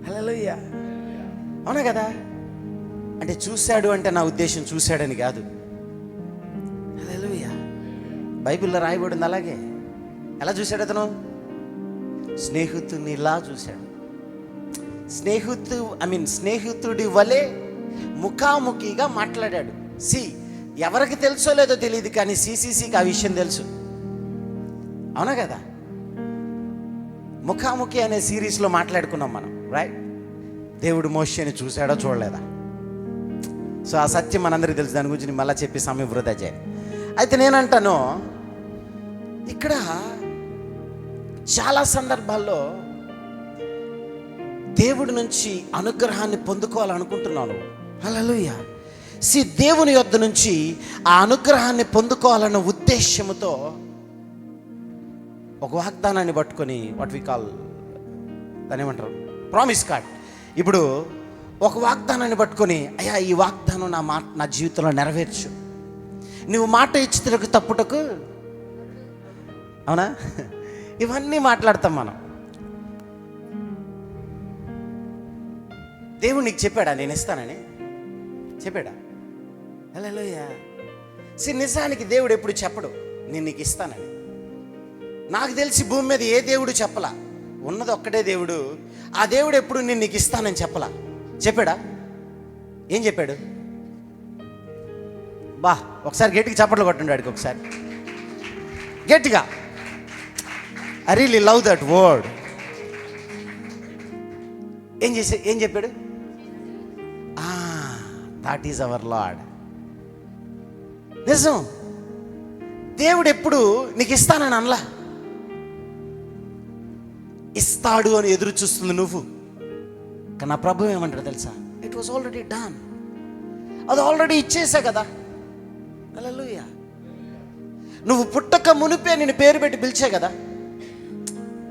హల్లెలూయా. అవునా కదా? అంటే చూశాడు అంటే నా ఉద్దేశం చూశాడని కాదు. హల్లెలూయా. బైబిల్లో రాయబడింది అలాగే. ఎలా చూశాడు అతను? స్నేహితునిలా చూశాడు. స్నేహితుడి వలె ముఖాముఖిగా మాట్లాడాడు. ఎవరికి తెలుసో లేదో తెలియదు, కానీ సిసిసికి ఆ విషయం తెలుసు. అవునా కదా? ముఖాముఖి అనే సిరీస్లో మాట్లాడుకున్నాం మనం, రైట్? దేవుడు మోషేని చూశాడో చూడలేదా? సో ఆ సత్యం మనందరికీ తెలుసు. దాని గురించి మళ్ళీ చెప్పి సమయం వృధా చేయాలి. అయితే నేనంటాను, ఇక్కడ చాలా సందర్భాల్లో దేవుడి నుంచి అనుగ్రహాన్ని పొందుకోవాలనుకుంటున్నాను. హల్లెలూయా. దేవుని యొద్ద నుంచి ఆ అనుగ్రహాన్ని పొందుకోవాలన్న ఉద్దేశంతో ఒక వాగ్దానాన్ని పట్టుకొని, వాట్ వి కాల్, దాన్ని ఏమంటారు, ప్రామిస్ కార్డ్. ఇప్పుడు ఒక వాగ్దానాన్ని పట్టుకొని, అయ్యా ఈ వాగ్దానం నా జీవితంలో నెరవేర్చు, నువ్వు మాట ఇచ్చినకు తప్పుటకు, అవునా? ఇవన్నీ మాట్లాడతాం మనం. దేవుడు నీకు చెప్పాడా నేను ఇస్తానని? చెప్పాడా? హల్లెలూయా. నిజానికి దేవుడు ఎప్పుడు చెప్పడు నేను నీకు ఇస్తానని. నాకు తెలిసి భూమి మీద ఏ దేవుడు చెప్పలా, ఉన్నది ఒక్కడే దేవుడు. ఆ దేవుడు ఎప్పుడు నేను నీకు ఇస్తానని చెప్పలా. చెప్పాడా? ఏం చెప్పాడు? ఒకసారి గట్టిగా చప్పట్లు కొట్టండి వాడికి, ఒకసారి గట్టిగా. I really love that word. ఏం చెప్పాడు? That is our Lord. నిజం, దేవుడు ఎప్పుడు నీకు ఇస్తానని అనలా. ఇస్తాడు అని ఎదురు చూస్తుంది నువ్వు. కానీ నా ప్రభు ఏమంటాడు తెలుసా? It was already done. అది ఆల్రెడీ ఇచ్చేసా కదా. హల్లెలూయా. నువ్వు పుట్టక మునిపే నేను పేరు పెట్టి పిలిచా కదా.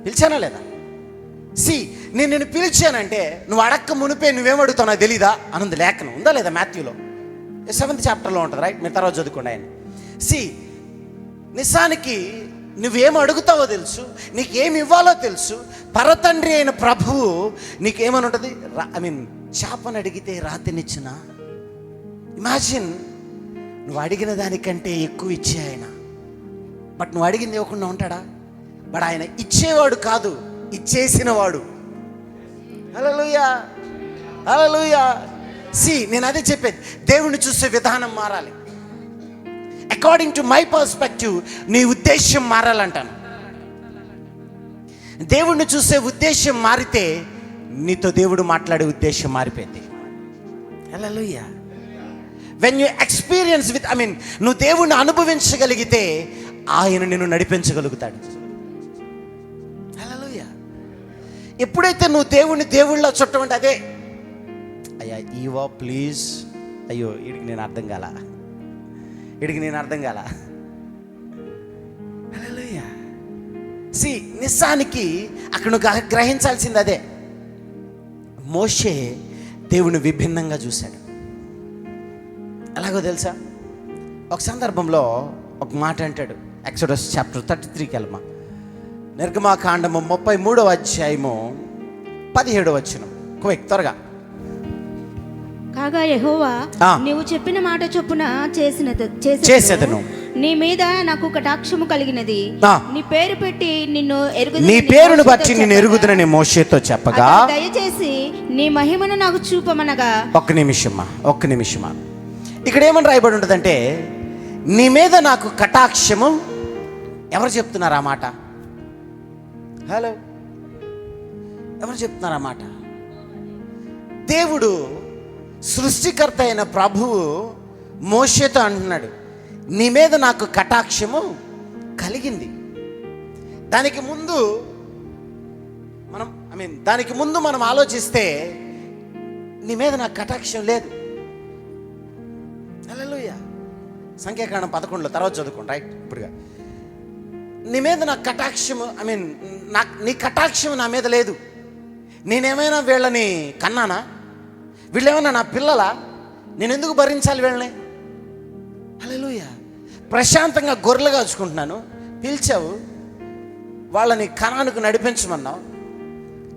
పిలిచానా లేదా? నేను నిన్ను పిలిచానంటే నువ్వు అడక్క మునిపే నువ్వేమడుగుతావు నాకు తెలీదా అనంది లేఖనం. ఉందా లేదా? మాథ్యూలో 7th చాప్టర్లో ఉంటుంది, రైట్? మీరు తర్వాత చదువుకోండి. ఆయన నిజానికి నువ్వేం అడుగుతావో తెలుసు, నీకేమి ఇవ్వాలో తెలుసు. పరతండ్రి అయిన ప్రభువు నీకేమని ఉంటుంది? చేపను అడిగితే రాతినిచ్చిన. ఇమాజిన్, నువ్వు అడిగిన దానికంటే ఎక్కువ ఇచ్చే ఆయన. బట్ నువ్వు అడిగింది ఇవ్వకుండా ఉంటాడా? బట్ ఆయన ఇచ్చేవాడు కాదు, ఇచ్చేసినవాడు. హల్లెలూయా, హల్లెలూయా. నేను అదే చెప్పేది, దేవుణ్ణి చూసే విధానం మారాలి. అకార్డింగ్ టు మై పర్స్పెక్టివ్ నీ ఉద్దేశం మారాలంటాను. దేవుణ్ణి చూసే ఉద్దేశం మారితే నీతో దేవుడు మాట్లాడే ఉద్దేశం మారిపోయింది. హల్లెలూయా. వెన్ యూ ఎక్స్పీరియన్స్ విత్ నువ్వు దేవుణ్ణి అనుభవించగలిగితే ఆయన నిన్ను నడిపించగలుగుతాడు. హల్లెలూయా. ఎప్పుడైతే నువ్వు దేవుణ్ణి దేవుళ్ళ చుట్టమంటే, అదే అయ్యా ఈవో ప్లీజ్, అయ్యో వీడికి నేను అర్థం కాల. హల్లెలూయా. నిజానికి అక్కడ నువ్వు గ్రహించాల్సింది అదే. మోషే దేవుని విభిన్నంగా చూశాడు. ఎలాగో తెలుసా? ఒక సందర్భంలో ఒక మాట అంటాడు. ఎక్సోడస్ చాప్టర్ 33కి వెళ్ళమా. నిర్గమాకాండము 33వ అధ్యాయము 17వ వచనం. త్వరగా. కాగా యెహోవా నీవు చెప్పిన మాట చొప్పున చేసేదను. నీ మీద నాకు కటాక్షము కలిగినది. నీ పేరు పెట్టి నిన్ను నీ పేరును బట్టి నిన్ను ఎరుగుదునని మోషేతో చెప్పగా, దయచేసి నీ మహిమను నాకు చూపమనగా. ఒక్క నిమిషమా. ఇక్కడ ఏమని రాయబడి ఉంటుందంటే, నీ మీద నాకు కటాక్షము. ఎవరు చెప్తున్నారు ఆ మాట? హలో, ఎవరు చెప్తున్నారు ఆ మాట? దేవుడు సృష్టికర్త అయిన ప్రభువు మోషేతో అంటున్నాడు, నీ మీద నాకు కటాక్షము కలిగింది. దానికి ముందు మనం ఆలోచిస్తే నీ మీద నాకు కటాక్షం లేదు. హల్లెలూయా. సంఖ్యాకాండం 11లో తర్వాత చదువుకోండి, రైట్? ఇప్పుడుగా నీ మీద నాకు కటాక్షము, నీ కటాక్షం నా మీద లేదు. నేనేమైనా వీళ్ళని కన్నానా? వీళ్ళేమన్నా నా పిల్లలా? నేను ఎందుకు భరించాలి వీళ్ళని? హల్లెలూయా. ప్రశాంతంగా గొర్రెలు కాచుకుంటున్నాను, పిలిచావు, వాళ్ళని కనానుకు నడిపించమన్నావు,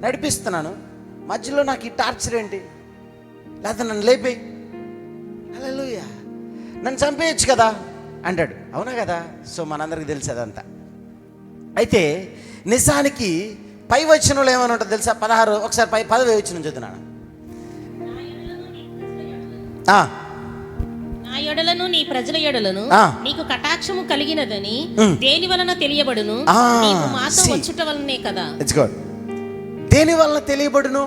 నడిపిస్తున్నాను. మధ్యలో నాకు ఈ టార్చర్ ఏంటి? లేకపోతే నన్ను లేపేయి. హల్లెలూయా. నన్ను చంపేయచ్చు కదా అంటాడు. అవునా కదా? సో మనందరికి తెలుసు అదంతా. అయితే నిజానికి పై వచనంలో ఏమని ఉంటుంది తెలుసా? 16 ఒకసారి 10వ వచనం చదువుతున్నాను. నా యొడలను నీ ప్రజల యొడలను నీకు కటాక్షము కలిగినదని దేని వలన తెలియబడును? నీవు మాతో వచ్చుట వలనే కదా. It's good. దేని వలన తెలియబడును?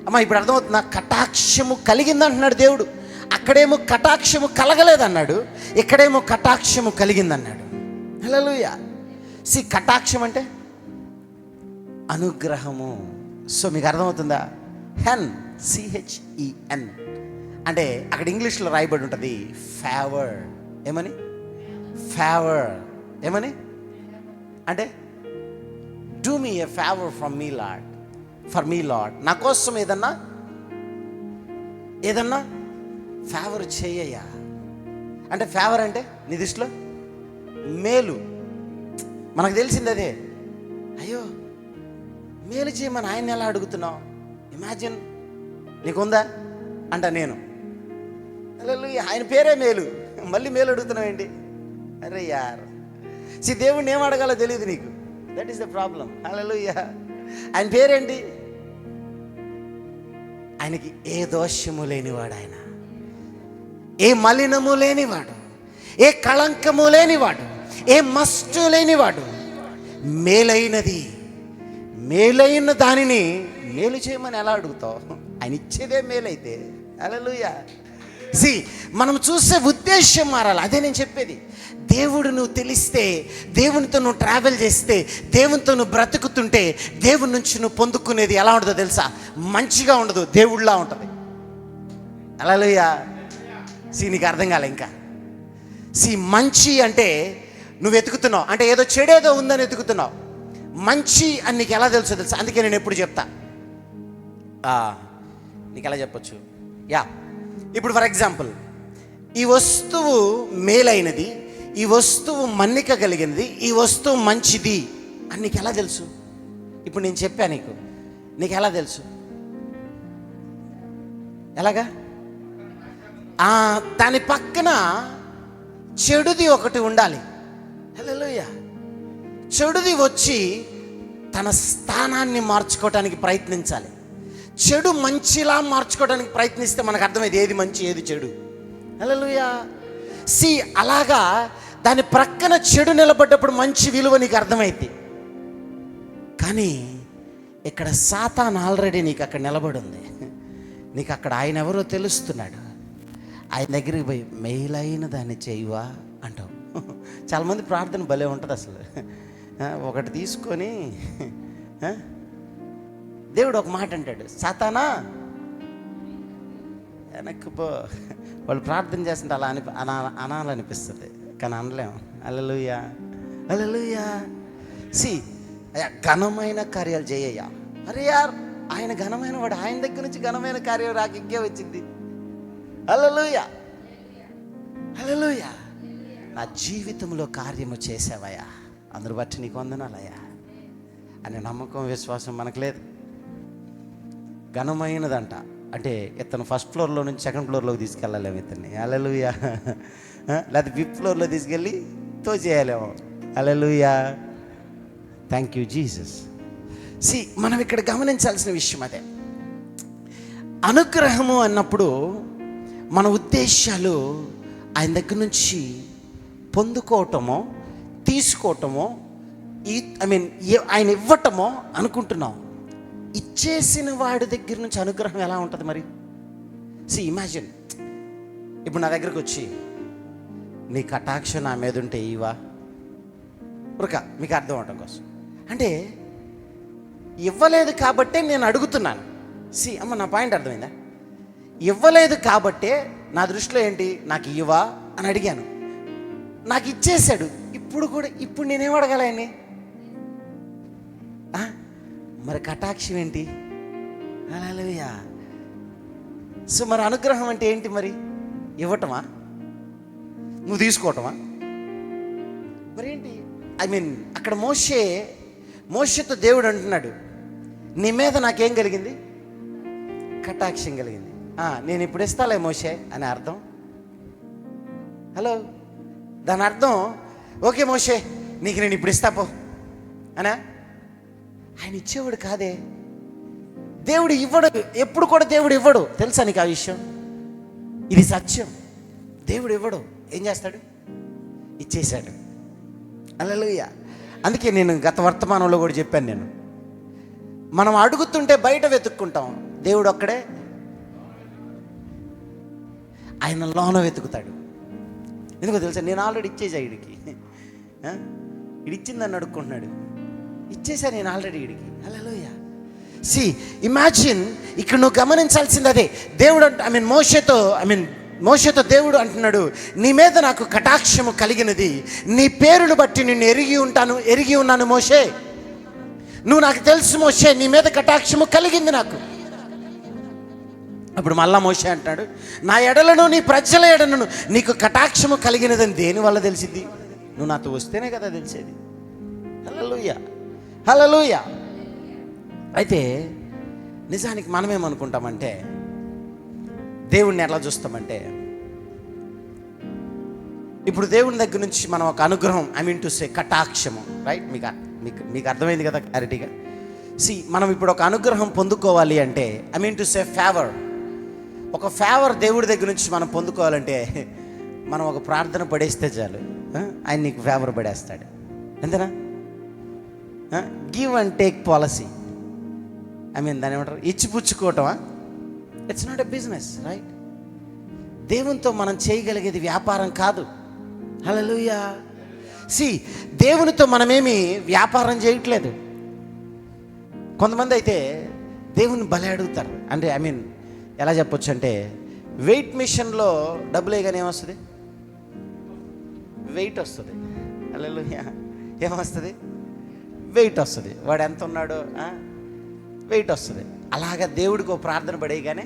అమ్మా ఇప్పుడు అర్థమవుతుందా? కటాక్షము కలిగింది అంటున్నాడు దేవుడు. అక్కడేమో కటాక్షము కలగలేదన్నాడు, ఇక్కడేమో కటాక్షము కలిగిందన్నాడు. హల్లెలూయా. కటాక్షం అంటే అనుగ్రహము. సో మీకు అర్థమవుతుందా? CHEN అంటే అక్కడ ఇంగ్లీష్లో రాయబడి ఉంటుంది ఫేవర్. ఏమని? ఫేవర్. ఏమని అంటే do me A favour from me lord, for me lord. నా కోసం ఏదన్నా ఫేవర్ చేయయ్యా అంటే, ఫేవర్ అంటే నీ దృష్టిలో మేలు. మనకు తెలిసింది అదే. అయ్యో మేలు చేయమని ఆయన ఎలా అడుగుతున్నావు? ఇమాజిన్, నీకుందా అంట నేను. హల్లెలూయా. ఆయన పేరే మేలు, మళ్ళీ మేలు అడుగుతున్నావు ఏంటి? అరే యార్, దేవుడిని ఏం అడగాలో తెలియదు నీకు. That is the problem. Hallelujah. ఆయన పేరేంటి? ఆయనకి ఏ దోషము లేనివాడు, ఆయన ఏ మలినము లేనివాడు, ఏ కళంకము లేనివాడు, ఏ మస్టు లేనివాడు. మేలైన దానిని మేలు చేయమని ఎలా అడుగుతావు? ఆయన ఇచ్చేదే మేలైతే. హల్లెలూయా. మనం చూసే ఉద్దేశం మారాలి. అదే నేను చెప్పేది. దేవుడు నువ్వు తెలిస్తే, దేవునితో నువ్వు ట్రావెల్ చేస్తే, దేవునితో నువ్వు బ్రతుకుతుంటే, దేవుడి నుంచి నువ్వు పొందుకునేది ఎలా ఉంటుందో తెలుసా? మంచిగా ఉండదు, దేవుడిలా ఉంటుంది. హల్లెలూయా. నీకు అర్థం కాలే ఇంకా? మంచి అంటే నువ్వు వెతుకుతున్నావు అంటే ఏదో చెడేదో ఉందని వెతుకుతున్నావు. మంచి అని నీకు ఎలా తెలుసా? అందుకే నేను ఎప్పుడు చెప్తా, నీకు ఎలా చెప్పొచ్చు? ఇప్పుడు ఫర్ ఎగ్జాంపుల్, ఈ వస్తువు మేలైనది, ఈ వస్తువు మన్నిక కలిగినది, ఈ వస్తువు మంచిది అని నీకు ఎలా తెలుసు? ఇప్పుడు నేను చెప్పా నీకు ఎలా తెలుసు? ఎలాగా? దాని పక్కన చెడుది ఒకటి ఉండాలి. హల్లెలూయా. చెడుది వచ్చి తన స్థానాన్ని మార్చుకోవటానికి ప్రయత్నించాలి. చెడు మంచిలా మార్చుకోవడానికి ప్రయత్నిస్తే మనకు అర్థమైంది ఏది మంచి ఏది చెడు. హల్లెలూయా. అలాగా దాని ప్రక్కన చెడు నిలబడ్డప్పుడు మంచి విలువ నీకు అర్థమైంది. కానీ ఇక్కడ సాతాన్ ఆల్రెడీ నీకు అక్కడ నిలబడి ఉంది. నీకు అక్కడ ఆయన ఎవరో తెలుస్తున్నాడు. ఆయన దగ్గరికి పోయి మేలైన దాన్ని చేయవా అంటావు. చాలామంది ప్రార్థన భలే ఉంటుంది అసలు. ఒకటి తీసుకొని దేవుడు ఒక మాట అంటాడు, సాతానా వెనక్కి పో. వాళ్ళు ప్రార్థన చేస్తుంటే అలా అనాలనిపిస్తుంది, కానీ అనలేం. హల్లెలూయా. హల్లెలూయా. ఘనమైన కార్యాలు చేయయ్యా. అరే యార్, ఆయన ఘనమైన వాడు. ఆయన దగ్గర నుంచి ఘనమైన కార్యం రాక ఇంకే వచ్చింది. హల్లెలూయా. హల్లెలూయా. నా జీవితంలో కార్యము చేసావయ్యా, అందరు బట్టి నీకు వందనాలయ్యా అనే నమ్మకం, విశ్వాసం మనకు లేదు. ఘనమైనదంట అంటే ఇతను ఫస్ట్ ఫ్లోర్లో నుంచి సెకండ్ ఫ్లోర్లోకి తీసుకెళ్ళలేము ఇతన్ని. హల్లెలూయా. లేదా ఫిఫ్త్ ఫ్లోర్లో తీసుకెళ్ళి తోచేయాలేమో. హల్లెలూయా. Thank you Jesus. మనం ఇక్కడ గమనించాల్సిన విషయం అదే. అనుగ్రహము అన్నప్పుడు మన ఉద్దేశాలు ఆయన దగ్గర నుంచి పొందుకోవటమో, తీసుకోవటమో, ఆయన ఇవ్వటమో అనుకుంటున్నాం. ఇచ్చేసిన వాడి దగ్గర నుంచి అనుగ్రహం ఎలా ఉంటుంది మరి? ఇమాజిన్, ఇప్పుడు నా దగ్గరకు వచ్చి నీ కటాక్షం నా మీద ఉంటే ఇవా మీకు అర్థం అవటం కోసం అంటే ఇవ్వలేదు కాబట్టే నేను అడుగుతున్నాను. అమ్మ నా పాయింట్ అర్థమైందా? ఇవ్వలేదు కాబట్టే నా దృష్టిలో ఏంటి, నాకు ఇవ్వా అని అడిగాను, నాకు ఇచ్చేశాడు. ఇప్పుడు నేనేం అడగాలని? మరి కటాక్షం ఏంటి? హల్లెలూయా. మరి అనుగ్రహం అంటే ఏంటి మరి? ఇవ్వటమా, నువ్వు తీసుకోవటమా? మరి ఏంటి? అక్కడ మోషేతో దేవుడు అంటున్నాడు, నీ మీద నాకేం కలిగింది? కటాక్షం కలిగింది. నేను ఇప్పుడు ఇస్తాలే మోషే అని అర్థం. హలో, దాని అర్థం ఓకే మోషే నీకు నేను ఇప్పుడు ఇస్తా పో అనా? ఆయన ఇచ్చేవాడు కాదే. దేవుడు ఇవ్వడు, ఎప్పుడు కూడా దేవుడు ఇవ్వడు. తెలుసా నీకు ఆ విషయం? ఇది సత్యం. దేవుడు ఇవ్వడు. ఏం చేస్తాడు? ఇచ్చేశాడు. హల్లెలూయా. అందుకే నేను గత వర్తమానంలో కూడా చెప్పాను, నేను మనం అడుగుతుంటే బయట వెతుక్కుంటాం, దేవుడు ఒక్కడే ఆయన లోన వెతుకుతాడు. ఎందుకో తెలుసా? నేను ఆల్రెడీ ఇచ్చేసా వీడికి, ఇది ఇచ్చిందని అడుక్కుంటున్నాడు, ఇచ్చేసా నేను ఆల్రెడీ వీడికి. హల్లెలూయా. సి ఇమాజిన్, ఇక్కడ నువ్వు గమనించాల్సింది అదే. దేవుడు మోషేతో దేవుడు అంటున్నాడు, నీ మీద నాకు కటాక్షము కలిగినది, నీ పేరును బట్టి నిన్ను ఎరిగి ఉన్నాను మోషే. నువ్వు నాకు తెలుసు మోషే, నీ మీద కటాక్షము కలిగింది నాకు. అప్పుడు మళ్ళా మోషే అంటాడు, నా ఎడలను నీ ప్రజల ఎడలను నీకు కటాక్షము కలిగినదని దేనివల్ల తెలిసింది? నువ్వు నాతో వస్తేనే కదా తెలిసేది. హల్లెలూయా, హల్లెలూయా. అయితే నిజానికి మనమేమనుకుంటామంటే, దేవుణ్ణి ఎలా చూస్తామంటే, ఇప్పుడు దేవుని దగ్గర నుంచి మనం ఒక అనుగ్రహం, కటాక్షము, రైట్? మీకు అర్థమైంది కదా క్లారిటీగా? మనం ఇప్పుడు ఒక అనుగ్రహం పొందుకోవాలి అంటే, ఫేవర్, ఒక ఫేవర్ దేవుడి దగ్గర నుంచి మనం పొందుకోవాలంటే, మనం ఒక ప్రార్థన పడేస్తే చాలు, ఆయన నీకు ఫేవర్ పడేస్తాడు. అంతేనా? గివ్ అండ్ టేక్ పాలసీ, దాన్ని ఏమంటారు? ఇచ్చిపుచ్చుకోవటమా? It's not a business, right? దేవునితో మనం చేయగలిగేది వ్యాపారం కాదు. హల్లెలూయా. దేవునితో మనమేమి వ్యాపారం చేయట్లేదు. కొంతమంది అయితే దేవుని బలి అడుగుతారు. అంటే ఎలా చెప్పొచ్చు అంటే, వెయిట్ మిషన్లో డబ్బులు వేయగానే ఏమొస్తుంది? వెయిట్ వస్తుంది. హల్లెలూయా. ఏమొస్తుంది? వెయిట్ వస్తుంది. వాడు ఎంత ఉన్నాడో వెయిట్ వస్తుంది. అలాగా దేవుడికి ఒక ప్రార్థన పడేయగానే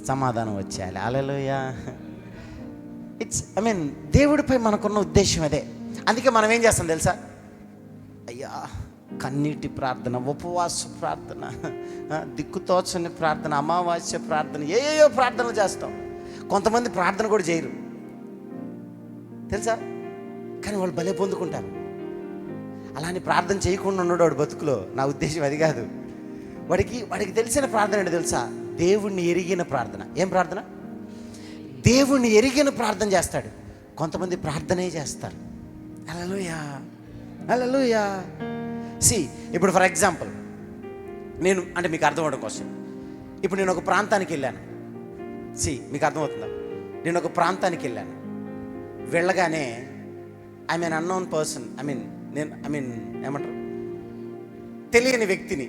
సమాధానం వచ్చేయాలి. హల్లెలూయా. దేవుడిపై మనకున్న ఉద్దేశం అదే. అందుకే మనం ఏం చేస్తాం తెలుసా? అయ్యా, కన్నీటి ప్రార్థన, ఉపవాస ప్రార్థన, దిక్కుతోచని ప్రార్థన, అమావాస్య ప్రార్థన, ఏయో ప్రార్థనలు చేస్తాం. కొంతమంది ప్రార్థన కూడా చేయరు తెలుసా? కానీ వాళ్ళు భలే పొందుకుంటారు. అలాని ప్రార్థన చేయకుండా ఉన్నాడు వాడు బతుకులో. నా ఉద్దేశం అది కాదు. వాడికి తెలిసిన ప్రార్థన ఏంటి తెలుసా? దేవుణ్ణి ఎరిగిన ప్రార్థన. ఏం ప్రార్థన? దేవుణ్ణి ఎరిగిన ప్రార్థన చేస్తాడు. కొంతమంది ప్రార్థనే చేస్తారు. హల్లెలూయా, హల్లెలూయా. ఇప్పుడు ఫర్ ఎగ్జాంపుల్, మీకు అర్థం అవడం కోసం, ఇప్పుడు నేను ఒక ప్రాంతానికి వెళ్ళాను. మీకు అర్థమవుతుందా? నేను ఒక ప్రాంతానికి వెళ్ళాను. వెళ్ళగానే ఐ అన్నోన్ పర్సన్, ఏమంటారు, తెలియని వ్యక్తిని.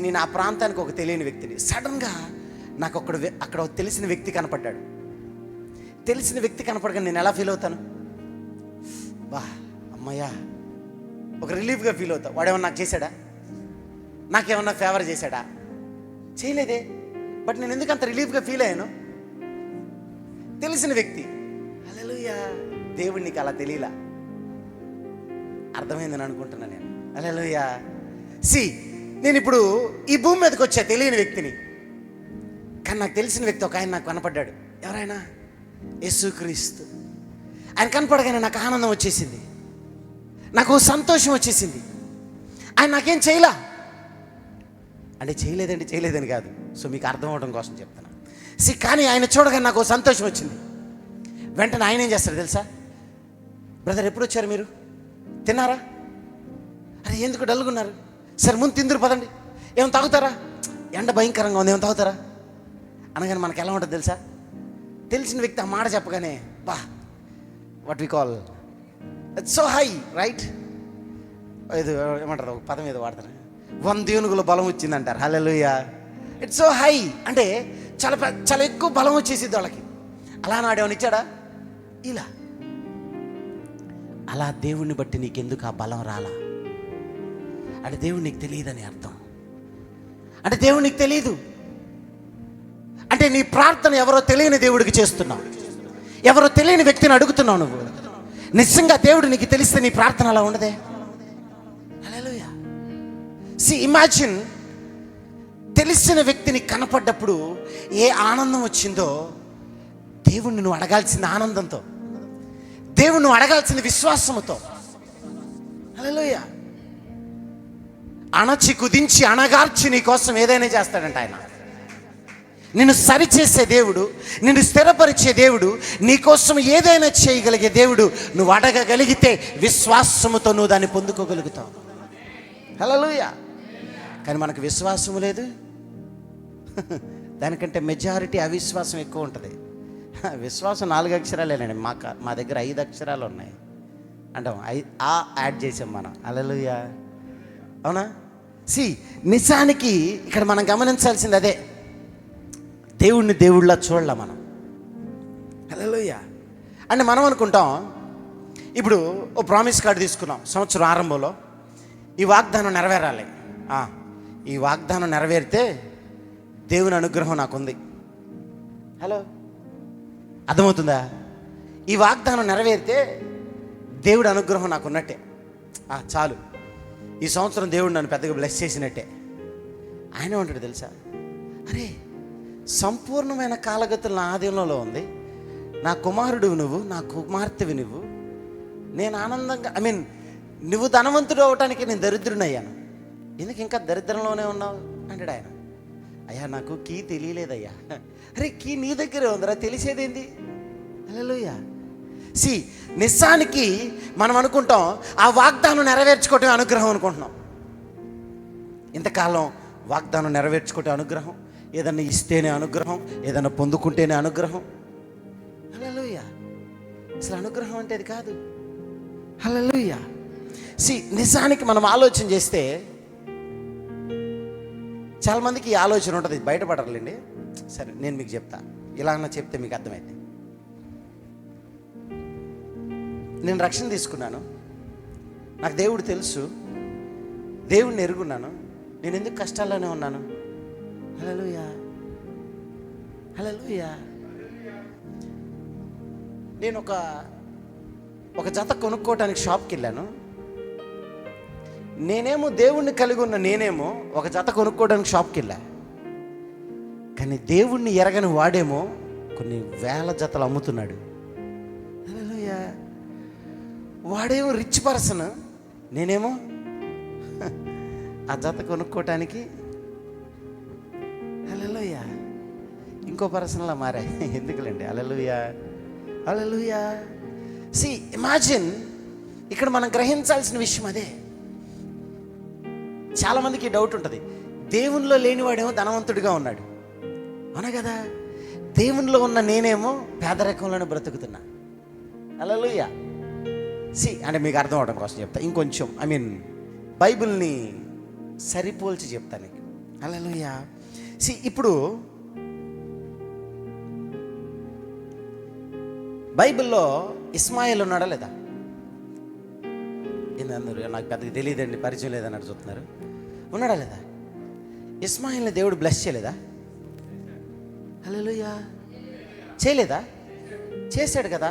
నేను ఆ ప్రాంతానికి ఒక తెలియని వ్యక్తిని. సడన్గా నాకు అక్కడ తెలిసిన వ్యక్తి కనపడ్డాడు. తెలిసిన వ్యక్తి కనపడగా నేను ఎలా ఫీల్ అవుతాను? అమ్మయ్యా, ఒక రిలీఫ్గా ఫీల్ అవుతా. వాడేమన్నా నాకు చేశాడా? నాకేమన్నా ఫేవర్ చేశాడా? చేయలేదే. బట్ నేను ఎందుకు అంత రిలీఫ్గా ఫీల్ అయ్యాను? తెలిసిన వ్యక్తి. హల్లెలూయా. దేవుడు నీకు అలా తెలియలా. అర్థమైందని అనుకుంటున్నా నేను. హల్లెలూయా. నేను ఇప్పుడు ఈ భూమి మీదకి వచ్చా తెలియని వ్యక్తిని. కానీ నాకు తెలిసిన వ్యక్తి ఒక ఆయన నాకు కనపడ్డాడు. ఎవరైనా? యేసుక్రీస్తు. ఆయన కనపడగానే నాకు ఆనందం వచ్చేసింది, నాకు సంతోషం వచ్చేసింది. ఆయన నాకేం చేయలా అంటే చేయలేదని కాదు. మీకు అర్థం అవడం కోసం చెప్తున్నా. కానీ ఆయన చూడగానే నాకు సంతోషం వచ్చింది. వెంటనే ఆయన ఏం చేస్తారు తెలుసా? బ్రదర్, ఎప్పుడు వచ్చారు మీరు? తిన్నారా? అరే, ఎందుకు డల్గా ఉన్నారు? సరే, ముందు తిందురు పదండి. ఏమైనా తాగుతారా? ఎండ భయంకరంగా ఉంది, ఏమైనా తాగుతారా అనగానే మనకు ఎలా ఉంటుంది తెలుసా? తెలిసిన వ్యక్తి ఆ మాట చెప్పగానే what we call it's so high, right? ఇది ఏమంటారు, ఒక పదం ఏదో వాడతారు, 100 ఏనుగుల బలం వచ్చిందంటారు. హల్లెలూయా. ఇట్స్ సో హై అంటే చాలా ఎక్కువ బలం వచ్చేసిద్ది వాళ్ళకి. అలా నాడేమని ఇచ్చాడా? ఇలా. అలా దేవుణ్ణి బట్టి నీకెందుకు ఆ బలం రాలా? అంటే దేవుడు నీకు తెలియదని అర్థం. అంటే దేవుడు నీకు తెలియదు అంటే నీ ప్రార్థన ఎవరో తెలియని దేవుడికి చేస్తున్నావు, ఎవరో తెలియని వ్యక్తిని అడుగుతున్నావు నువ్వు. నిజంగా దేవుడు నీకు తెలిస్తే నీ ప్రార్థన అలా ఉండదే. హల్లెలూయా. ఇమాజిన్, తెలిసిన వ్యక్తిని కనపడ్డప్పుడు ఏ ఆనందం వచ్చిందో, దేవుణ్ణి నువ్వు అడగాల్సింది ఆనందంతో, దేవుణ్ణి నువ్వు అడగాల్సింది విశ్వాసముతో. హల్లెలూయా. అణచి కుదించి అణగార్చి నీ కోసం ఏదైనా చేస్తాడంట ఆయన. నిన్ను సరిచేసే దేవుడు, నిన్ను స్థిరపరిచే దేవుడు, నీకోసం ఏదైనా చేయగలిగే దేవుడు. నువ్వు అడగగలిగితే విశ్వాసముతో నువ్వు దాన్ని పొందుకోగలుగుతావు. హల్లెలూయా. కానీ మనకు విశ్వాసము లేదు. దానికంటే మెజారిటీ అవిశ్వాసం ఎక్కువ ఉంటుంది. విశ్వాసం 4 అక్షరాలేనండి. మా దగ్గర 5 అక్షరాలు ఉన్నాయి అంటాం. యాడ్ చేసాం మనం. హల్లెలూయా. అవునా? నిజానికి ఇక్కడ మనం గమనించాల్సింది అదే. దేవుణ్ణి దేవుళ్ళ చూడాల మనం. హల్లెలూయా. అంటే మనం అనుకుంటాం, ఇప్పుడు ఓ ప్రామిస్ కార్డు తీసుకున్నాం సంవత్సరం ఆరంభంలో, ఈ వాగ్దానం నెరవేరాలి. ఈ వాగ్దానం నెరవేరితే దేవుని అనుగ్రహం నాకుంది. హలో, అర్థమవుతుందా? ఈ వాగ్దానం నెరవేరితే దేవుడి అనుగ్రహం నాకు ఉన్నట్టే. చాలు, ఈ సంవత్సరం దేవుడు నన్ను పెద్దగా బ్లెస్ చేసినట్టే. ఆయన ఉంటాడు తెలుసా, అరే సంపూర్ణమైన కాలగతులు నా ఆధీనంలో ఉంది. నా కుమారుడు నువ్వు, నా కుమార్తెవి నువ్వు. నేను ఆనందంగా నువ్వు ధనవంతుడు అవటానికి నేను దరిద్రునయ్యాను, ఎందుకు ఇంకా దరిద్రంలోనే ఉన్నావు అంటాడు ఆయన. అయ్యా నాకు కీ తెలియలేదయ్యా. అరే కీ నీ దగ్గరే ఉందిరా, తెలిసేదేంటి? హల్లెలూయా. నిజానికి మనం అనుకుంటాం ఆ వాగ్దానం నెరవేర్చుకోవటం అనుగ్రహం అనుకుంటున్నాం. ఇంతకాలం వాగ్దానం నెరవేర్చుకోవటం అనుగ్రహం, ఏదన్నా ఇస్తేనే అనుగ్రహం, ఏదన్నా పొందుకుంటేనే అనుగ్రహం. హల్లెలూయా. అసలు అనుగ్రహం అంటే అది కాదు. హల్లెలూయా. నిజానికి మనం ఆలోచన చేస్తే చాలామందికి ఈ ఆలోచన ఉంటుంది, బయటపడాలండి. సరే నేను మీకు చెప్తా, ఇలా చెప్తే మీకు అర్థమైంది. నేను రక్షణ తీసుకున్నాను, నాకు దేవుడు తెలుసు, దేవుడిని ఎరుగున్నాను, నేను ఎందుకు కష్టాల్లోనే ఉన్నాను? హల్లెలూయా. హల్లెలూయా. నేను ఒక జత కొనుక్కోవటానికి షాప్కి వెళ్ళాను. నేనేమో దేవుణ్ణి కలిగి ఉన్న నేనేమో ఒక జత కొనుక్కోవడానికి షాప్కి వెళ్ళా. కానీ దేవుణ్ణి ఎరగని వాడేమో కొన్ని వేల జతలు అమ్ముతున్నాడు. హల్లెలూయా. వాడేమో రిచ్ పర్సన్, నేనేమో ఆ జత కొనుక్కోవటానికి హల్లెలూయా ఇంకో పర్సన్లా మారా. ఎందుకులేండి. హల్లెలూయా. హల్లెలూయా. ఇమాజిన్, ఇక్కడ మనం గ్రహించాల్సిన విషయం అదే. చాలామందికి డౌట్ ఉంటుంది, దేవునిలో లేనివాడేమో ధనవంతుడిగా ఉన్నాడు, అవునా కదా? దేవునిలో ఉన్న నేనేమో పేదరికంలోనే బ్రతుకుతున్నా. హల్లెలూయా. అంటే మీకు అర్థం అవడం కోసం చెప్తా, ఇంకొంచెం బైబిల్ని సరిపోల్చి చెప్తా నీకు. హల్లెలూయా. ఇప్పుడు బైబిల్లో ఇస్మాయిల్ ఉన్నాడా లేదా? ఏందన్నారు, నాకు పెద్దగా తెలియదండి, పరిచయం లేదన్నట్టు చూస్తున్నారు. ఉన్నాడా లేదా? ఇస్మాయిల్ని దేవుడు బ్లెస్ చేయలేదా? హల్లెలూయా. చేయలేదా? చేశాడు కదా,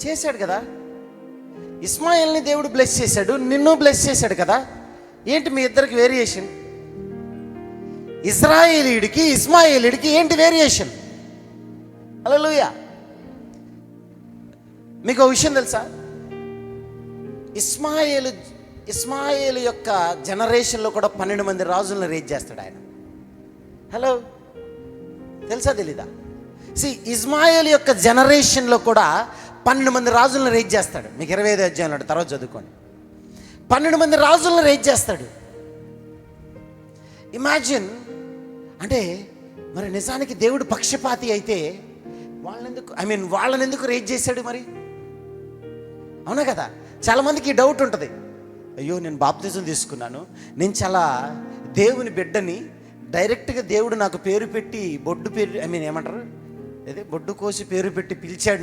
చేశాడు కదా. ఇస్మాయిల్ని దేవుడు బ్లెస్ చేశాడు, నిన్ను బ్లెస్ చేశాడు కదా. ఏంటి మీ ఇద్దరికి వేరియేషన్? ఇజ్రాయేలీయుడికి ఇస్మాయిలీయుడికి ఏంటి వేరియేషన్? హల్లెలూయా. మీకు ఒక విషయం తెలుసా? ఇస్మాయిల్ యొక్క జనరేషన్లో కూడా 12 మంది రాజులను రేజ్ చేస్తాడు ఆయన. హలో, తెలుసా తెలీదా? ఇస్మాయిల్ యొక్క జనరేషన్లో కూడా 12 మంది రాజులను రేజ్ చేస్తాడు. మీకు 25 అధ్యాయంలో తర్వాత చదువుకోండి. 12 మంది రాజులను రేజ్ చేస్తాడు. ఇమాజిన్. అంటే మరి నిజానికి దేవుడు పక్షపాతి అయితే వాళ్ళని ఎందుకు రేజ్ చేశాడు మరి? అవునా కదా? చాలామందికి డౌట్ ఉంటుంది, అయ్యో నేను బాప్తిజం తీసుకున్నాను, నేను చాలా దేవుని బిడ్డని, డైరెక్ట్గా దేవుడు నాకు పేరు పెట్టి ఏమంటారు, అదే బొడ్డు కోసి పేరు పెట్టి పిలిచాడు,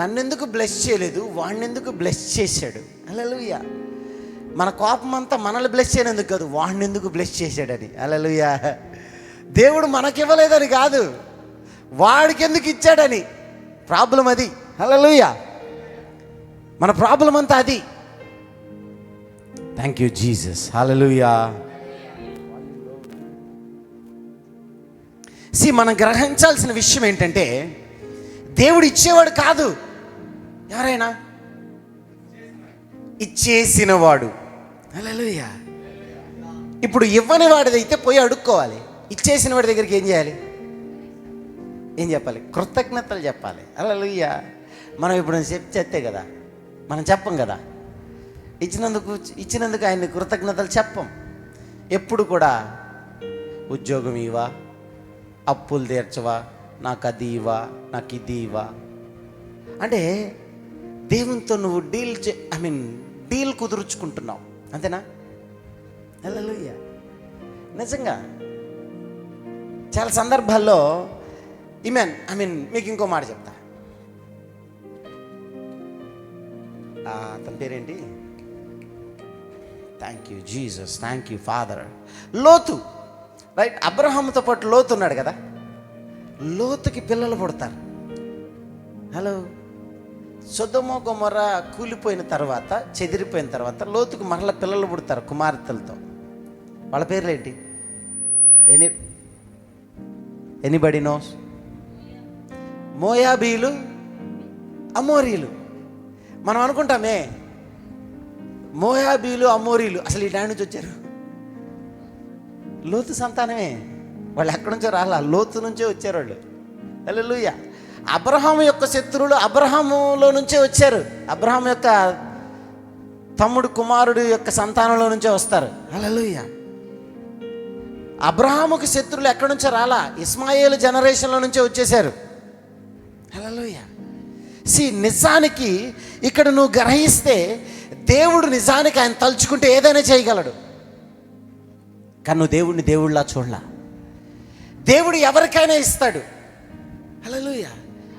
నన్నెందుకు బ్లెస్ చేయలేదు, వాడినెందుకు బ్లెస్ చేశాడు? హల్లెలూయా. మన కోపం అంతా మనల్ని బ్లెస్ చేయనందుకు కాదు, వాడినెందుకు బ్లెస్ చేశాడని. హల్లెలూయా. దేవుడు మనకివ్వలేదని కాదు, వాడికి ఎందుకు ఇచ్చాడని. ప్రాబ్లం అది. హల్లెలూయా. మన ప్రాబ్లం అంతా అది. Thank you Jesus. హల్లెలూయా. మనం గ్రహించాల్సిన విషయం ఏంటంటే, దేవుడు ఇచ్చేవాడు కాదు, ఎవరైనా ఇచ్చేసినవాడు. హల్లెలూయా. ఇప్పుడు ఇవ్వని వాడిదైతే పోయి అడుక్కోవాలి, ఇచ్చేసిన వాడి దగ్గరికి ఏం చేయాలి? ఏం చెప్పాలి? కృతజ్ఞతలు చెప్పాలి. హల్లెలూయా. మనం ఇప్పుడు చెప్తే కదా, మనం చెప్పం కదా, ఇచ్చినందుకు ఆయన్ని కృతజ్ఞతలు చెప్పం. ఎప్పుడు కూడా ఉద్యోగం ఇవా, అప్పులు తీర్చవా, నాకు అది ఇవా, నాకు ఇది ఇవా అంటే దేవునితో నువ్వు డీల్ కుదుర్చుకుంటున్నావు, అంతేనా? హల్లెలూయా. నిజంగా చాలా సందర్భాల్లో మీకు ఇంకో మాట చెప్తా. అతని పేరేంటి? Thank you Jesus, thank you father. లోతు, రైట్? అబ్రహాముతో పాటు లోతు ఉన్నాడు కదా. లోతుకి పిల్లలు పుడతారు. హలో. సొదొమ గొమొర్ర కూలిపోయిన తర్వాత, చెదిరిపోయిన తర్వాత లోతుకు మరల పిల్లలు పుడతారు కుమార్తెలతో. వాళ్ళ పేర్లు ఏంటి? Anybody knows? మోయాబీలు, అమోరీలు. మనం అనుకుంటామే మోయాబీలు, అమోరీలు అసలు ఈ డాడ్ నుంచి వచ్చారు. లోతు సంతానమే. వాళ్ళు ఎక్కడి నుంచో రాలా, లోతు నుంచే వచ్చారు వాళ్ళు. హల్లెలూయా. అబ్రహాము యొక్క శత్రువులు అబ్రహాములో నుంచే వచ్చారు. అబ్రహాము యొక్క తమ్ముడు కుమారుడు యొక్క సంతానంలో నుంచే వస్తారు. హల్లెలూయా. అబ్రహాముకి శత్రువులు ఎక్కడి నుంచో రాలా, ఇస్మాయేలు జనరేషన్లో నుంచే వచ్చేసారు. హల్లెలూయా. నిజానికి ఇక్కడ నువ్వు గ్రహిస్తే దేవుడు నిజానికి ఆయన తలుచుకుంటే ఏదైనా చేయగలడు. కానీ నువ్వు దేవుడిని దేవుడిలా చూడలా. దేవుడు ఎవరికైనా ఇస్తాడు. హల్లెలూయా.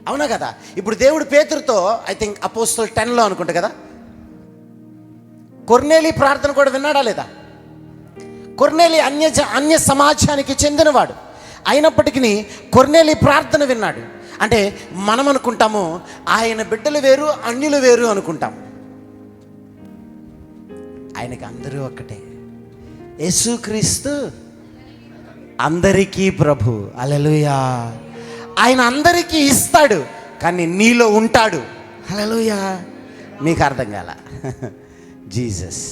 అవునా కదా? ఇప్పుడు దేవుడు పేతురుతో, ఐ థింక్ అపోస్తలు 10లో అనుకుంటా కదా, కొర్నేలి ప్రార్థన కూడా విన్నాడా లేదా? కొర్నేలి అన్య సమాజానికి చెందినవాడు అయినప్పటికీ కొర్నేలి ప్రార్థన విన్నాడు. అంటే మనం అనుకుంటాము ఆయన బిడ్డలు వేరు, అన్యులు వేరు అనుకుంటాము. ఆయనకి అందరూ ఒక్కటే. యేసుక్రీస్తు అందరికీ ప్రభు. హల్లెలూయా. ఆయన అందరికీ ఇస్తాడు, కానీ నీలో ఉంటాడు. హల్లెలూయా. మీకు అర్థం కాల? జీసస్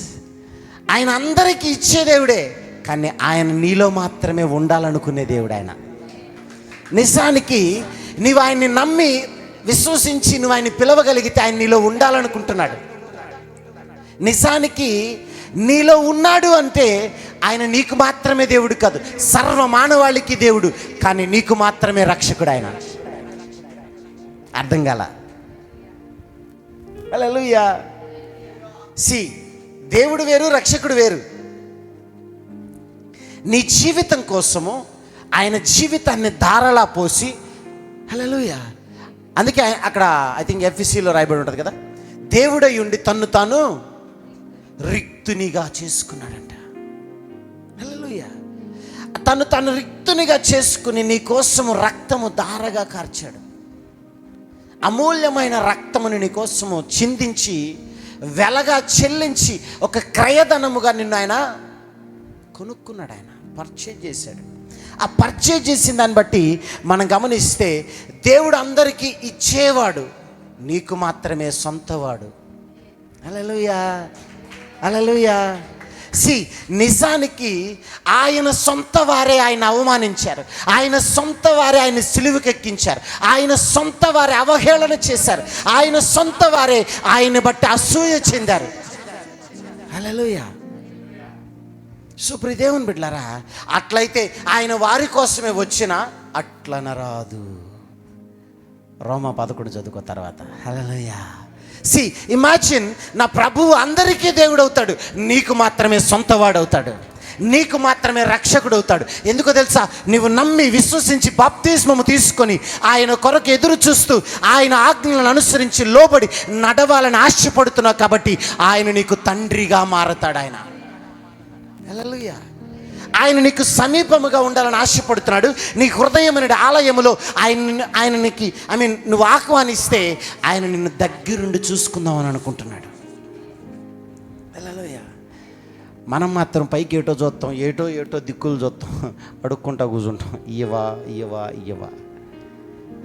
ఆయన అందరికీ ఇచ్చే దేవుడే, కానీ ఆయన నీలో మాత్రమే ఉండాలనుకునే దేవుడు ఆయన. నిజానికి నువ్వు ఆయన్ని నమ్మి విశ్వసించి నువ్వు ఆయన్ని పిలవగలిగితే ఆయన నీలో ఉండాలనుకుంటున్నాడు. నిజానికి నీలో ఉన్నాడు అంటే ఆయన నీకు మాత్రమే దేవుడు కాదు, సర్వ మానవాళికి దేవుడు, కానీ నీకు మాత్రమే రక్షకుడు ఆయన. అర్థం కాల? హల్లెలూయా. దేవుడు వేరు, రక్షకుడు వేరు. నీ జీవితం కోసము ఆయన జీవితాన్ని ధారలా పోసి, హల్లెలూయా. అందుకే అక్కడ ఐ థింక్ ఎఫ్ఎస్సిలో రాయబడి ఉంటుంది కదా, దేవుడై ఉండి తన్ను తాను రిక్తునిగా చేసుకున్నాడంట. హల్లెలూయా. తను తాను రిక్తునిగా చేసుకుని నీ కోసము రక్తము ధారగా కార్చాడు. అమూల్యమైన రక్తముని నీ కోసము చిందించి వెలగా చెల్లించి ఒక క్రయధనముగా నిన్ను ఆయన కొనుక్కున్నాడు. ఆయన పర్చేజ్ చేశాడు. ఆ పర్చేజ్ చేసిన దాన్ని బట్టి మనం గమనిస్తే దేవుడు అందరికీ ఇచ్చేవాడు, నీకు మాత్రమే సొంతవాడు. హల్లెలూయా. హల్లెలూయా. నిజానికి ఆయన సొంత వారే ఆయన అవమానించారు, ఆయన సొంత వారే ఆయన సిలువకెక్కించారు, ఆయన సొంత వారే అవహేళన చేశారు, ఆయన సొంత వారే ఆయన బట్టి అసూయ చెందారు. హల్లెలూయా. సుప్రదేవుని బిడ్డలారా, అట్లయితే ఆయన వారి కోసమే వచ్చినా అట్లనరాదు. రోమా 11 చదువుకో తర్వాత. హల్లెలూయా. ఇమాజిన్, నా ప్రభువు అందరికీ దేవుడు అవుతాడు, నీకు మాత్రమే సొంతవాడు అవుతాడు, నీకు మాత్రమే రక్షకుడు అవుతాడు. ఎందుకో తెలుసా? నువ్వు నమ్మి విశ్వసించి బాప్తిస్మము తీసుకొని ఆయన కొరకు ఎదురు చూస్తూ ఆయన ఆజ్ఞలను అనుసరించి లోబడి నడవాలని ఆశపడుతున్నావు కాబట్టి ఆయన నీకు తండ్రిగా మారతాడు. ఆయన హల్లెలూయా. ఆయన నీకు సమీపముగా ఉండాలని ఆశపడుతున్నాడు. నీ హృదయం అనే ఆలయములో ఆయనకి నువ్వు ఆహ్వానిస్తే ఆయన నిన్ను దగ్గరుండి చూసుకుందామని అనుకుంటున్నాడు. హల్లెలూయా. మనం మాత్రం పైకి ఏటో చూస్తాం, ఏటో దిక్కులు చూస్తాం, అడుక్కుంటా కూర్చుంటాం, ఇయ్యవా.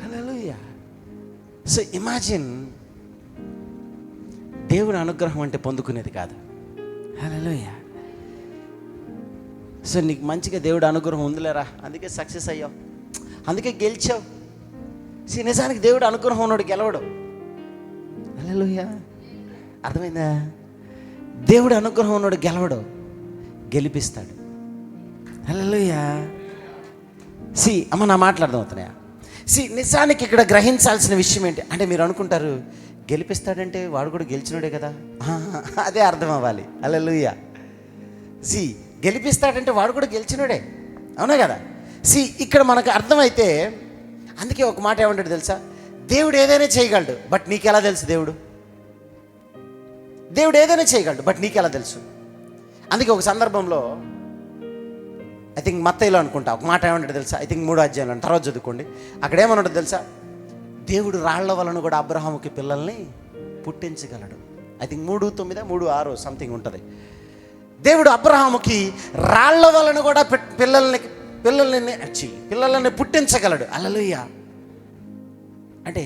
హల్లెలూయా. ఇమాజిన్, దేవుని అనుగ్రహం అంటే పొందుకునేది కాదు. హల్లెలూయా. సో నీకు మంచిగా దేవుడు అనుగ్రహం ఉందిలేరా, అందుకే సక్సెస్ అయ్యావు, అందుకే గెలిచావు. నిజానికి దేవుడు అనుగ్రహం ఉన్నాడు గెలవడు. హల్లెలూయా. అర్థమైందా? దేవుడు అనుగ్రహం ఉన్నాడు గెలవడు, గెలిపిస్తాడు. హల్లెలూయా. అమ్మ నా మాట్లాడదాం అవుతున్నాయా? నిజానికి ఇక్కడ గ్రహించాల్సిన విషయం ఏంటి అంటే, మీరు అనుకుంటారు గెలిపిస్తాడంటే వాడు కూడా గెలిచినోడే కదా, అదే అర్థం అవ్వాలి. హల్లెలూయా. గెలిపిస్తాడంటే వాడు కూడా గెలిచినోడే, అవునా కదా? ఇక్కడ మనకు అర్థమైతే, అందుకే ఒక మాట ఏమంటాడు తెలుసా, దేవుడు ఏదైనా చేయగలడు, బట్ నీకెలా తెలుసు? దేవుడు ఏదైనా చేయగలడు, బట్ నీకెలా తెలుసు? అందుకే ఒక సందర్భంలో ఐ థింక్ మత్తయిలో అనుకుంటా ఒక మాట ఏమంటాడు తెలుసా, ఐ థింక్ 3వ అధ్యాయంలో, తర్వాత చదువుకోండి. అక్కడ ఏమన్నాడు తెలుసా, దేవుడు రాళ్ల వలన కూడా అబ్రహాముకి పిల్లల్ని పుట్టించగలడు. ఐ థింక్ 3:9, 3:6 సంథింగ్ ఉంటుంది. దేవుడు అబ్రహాముకి రాళ్ల వలన కూడా పిల్లల్ని పుట్టించగలడు. హల్లెలూయా. అంటే